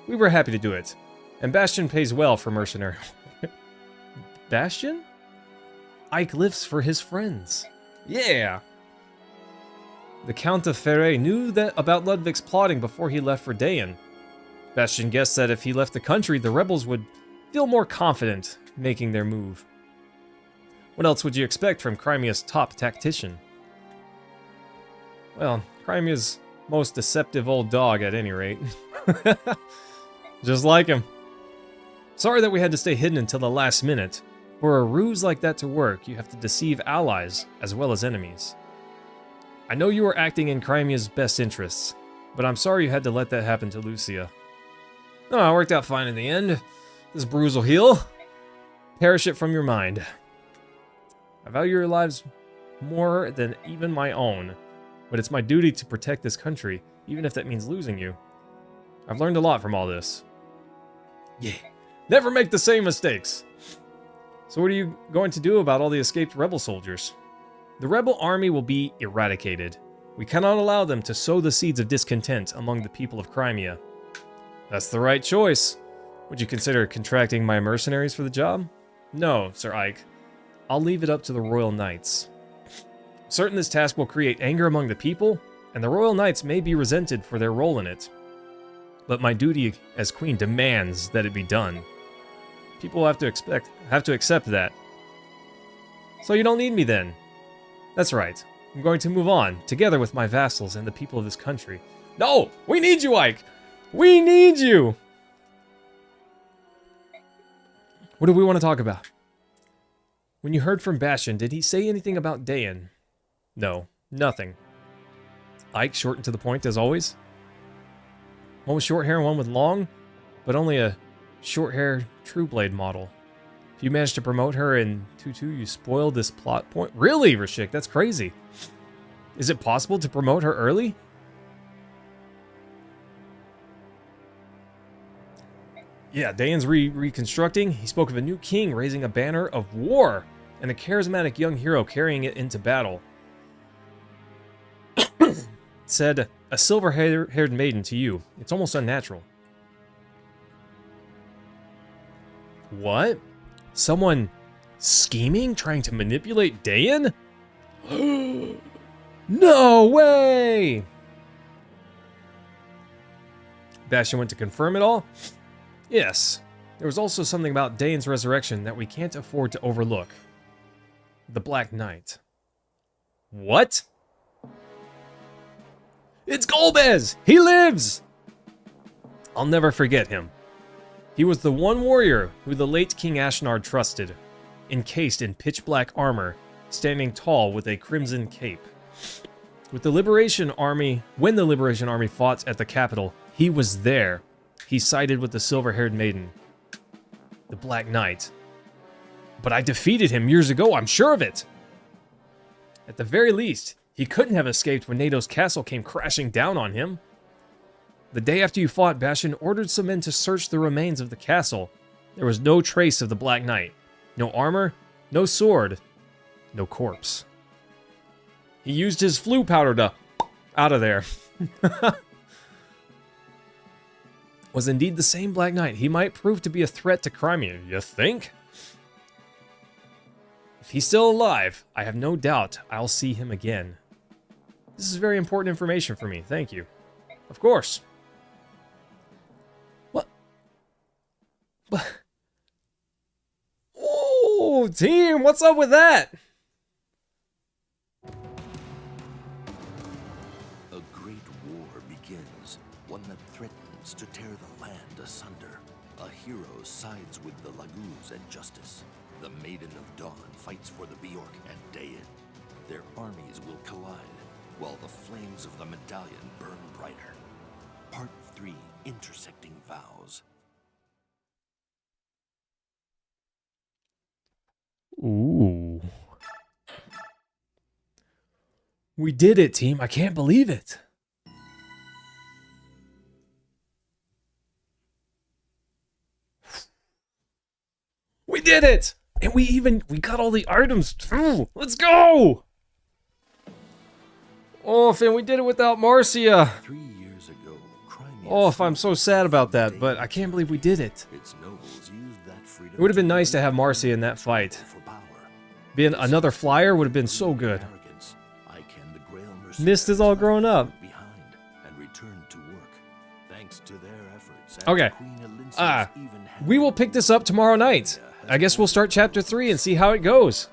We were happy to do it. And Bastion pays well for mercenary. Bastion? Ike lives for his friends. Yeah! The Count of Ferre knew that about Ludwig's plotting before he left for Dayan. Bastion guessed that if he left the country, the rebels would feel more confident making their move. What else would you expect from Crimea's top tactician? Well, Crimea's most deceptive old dog at any rate. Just like him. Sorry that we had to stay hidden until the last minute. For a ruse like that to work, you have to deceive allies as well as enemies. I know you were acting in Crimea's best interests, but I'm sorry you had to let that happen to Lucia. No, it worked out fine in the end. This bruise will heal. Perish it from your mind. I value your lives more than even my own, but it's my duty to protect this country, even if that means losing you. I've learned a lot from all this. Yeah, never make the same mistakes. So what are you going to do about all the escaped rebel soldiers? The rebel army will be eradicated. We cannot allow them to sow the seeds of discontent among the people of Crimea. That's the right choice. Would you consider contracting my mercenaries for the job? No, Sir Ike. I'll leave it up to the Royal Knights. I'm certain this task will create anger among the people, and the Royal Knights may be resented for their role in it. But my duty as Queen demands that it be done. People have to accept that. So you don't need me then. That's right. I'm going to move on, together with my vassals and the people of this country. No! We need you, Ike! We need you! What do we want to talk about? When you heard from Bastion, did he say anything about Dayan? No, nothing. Ike, short and to the point as always. One with short hair and one with long, but only a short hair True Blade model. If you managed to promote her in 2-2, you spoiled this plot point. Really, Rashik? That's crazy. Is it possible to promote her early? Yeah, Dayan's reconstructing. He spoke of a new king raising a banner of war and a charismatic young hero carrying it into battle. Said, a silver-haired maiden to you. It's almost unnatural. What? Someone scheming, trying to manipulate Dayan? No way! Bastion went to confirm it all? Yes. There was also something about Dayan's resurrection that we can't afford to overlook. The Black Knight. What? It's Golbez! He lives! I'll never forget him. He was the one warrior who the late King Ashnard trusted, encased in pitch-black armor, standing tall with a crimson cape. When the Liberation Army fought at the capital, he was there. He sided with the silver-haired maiden, the Black Knight. But I defeated him years ago, I'm sure of it! At the very least, he couldn't have escaped when Nato's castle came crashing down on him. The day after you fought, Bastion ordered some men to search the remains of the castle. There was no trace of the Black Knight. No armor, no sword, no corpse. He used his flu powder to out of there. Was indeed the same Black Knight. He might prove to be a threat to Crimea, you think? If he's still alive, I have no doubt I'll see him again. This is very important information for me. Thank you. Of course. What? Oh, team, what's up with that? A great war begins, one that threatens to tear the land asunder. A hero sides with the Laguz and justice. The Maiden of Dawn fights for the Bjork and Dayan. Their armies will collide, while the flames of the medallion burn brighter. Part 3, Intersecting Vows. Ooh. We did it, team. I can't believe it. We did it! And we got all the items too. Let's go! Oh, and we did it without Marcia. 3 years ago, Crimea Oh, if I'm so sad about that, but I can't believe we did it. its nobles used that freedom It would have been nice to have Marcia in that fight. for power. Being another flyer would have been so good. Arrogance, Ike and the Grail Mist is all grown up. behind and returned to work. Thanks to their efforts. and Okay. Queen Elince's Ah, even we will pick this up tomorrow night. I guess we'll start chapter 3 and see how it goes.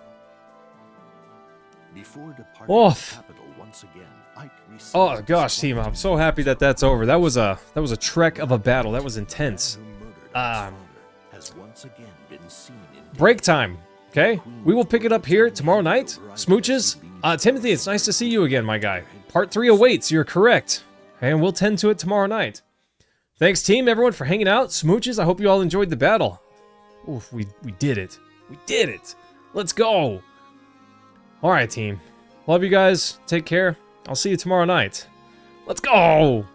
Before departing Off. the capital once again, Ike received Oh gosh, team, I'm so happy that that's over. That was a trek of a battle. That was intense. who murdered his Ah. father has once again been seen in Break time. Okay, we will pick it up here tomorrow night. Smooches. Timothy, it's nice to see you again, my guy. Part 3 awaits. You're correct, and we'll tend to it tomorrow night. Thanks, team, everyone, for hanging out. Smooches. I hope you all enjoyed the battle. Oof, we did it. We did it. Let's go. All right, team. Love you guys. Take care. I'll see you tomorrow night. Let's go.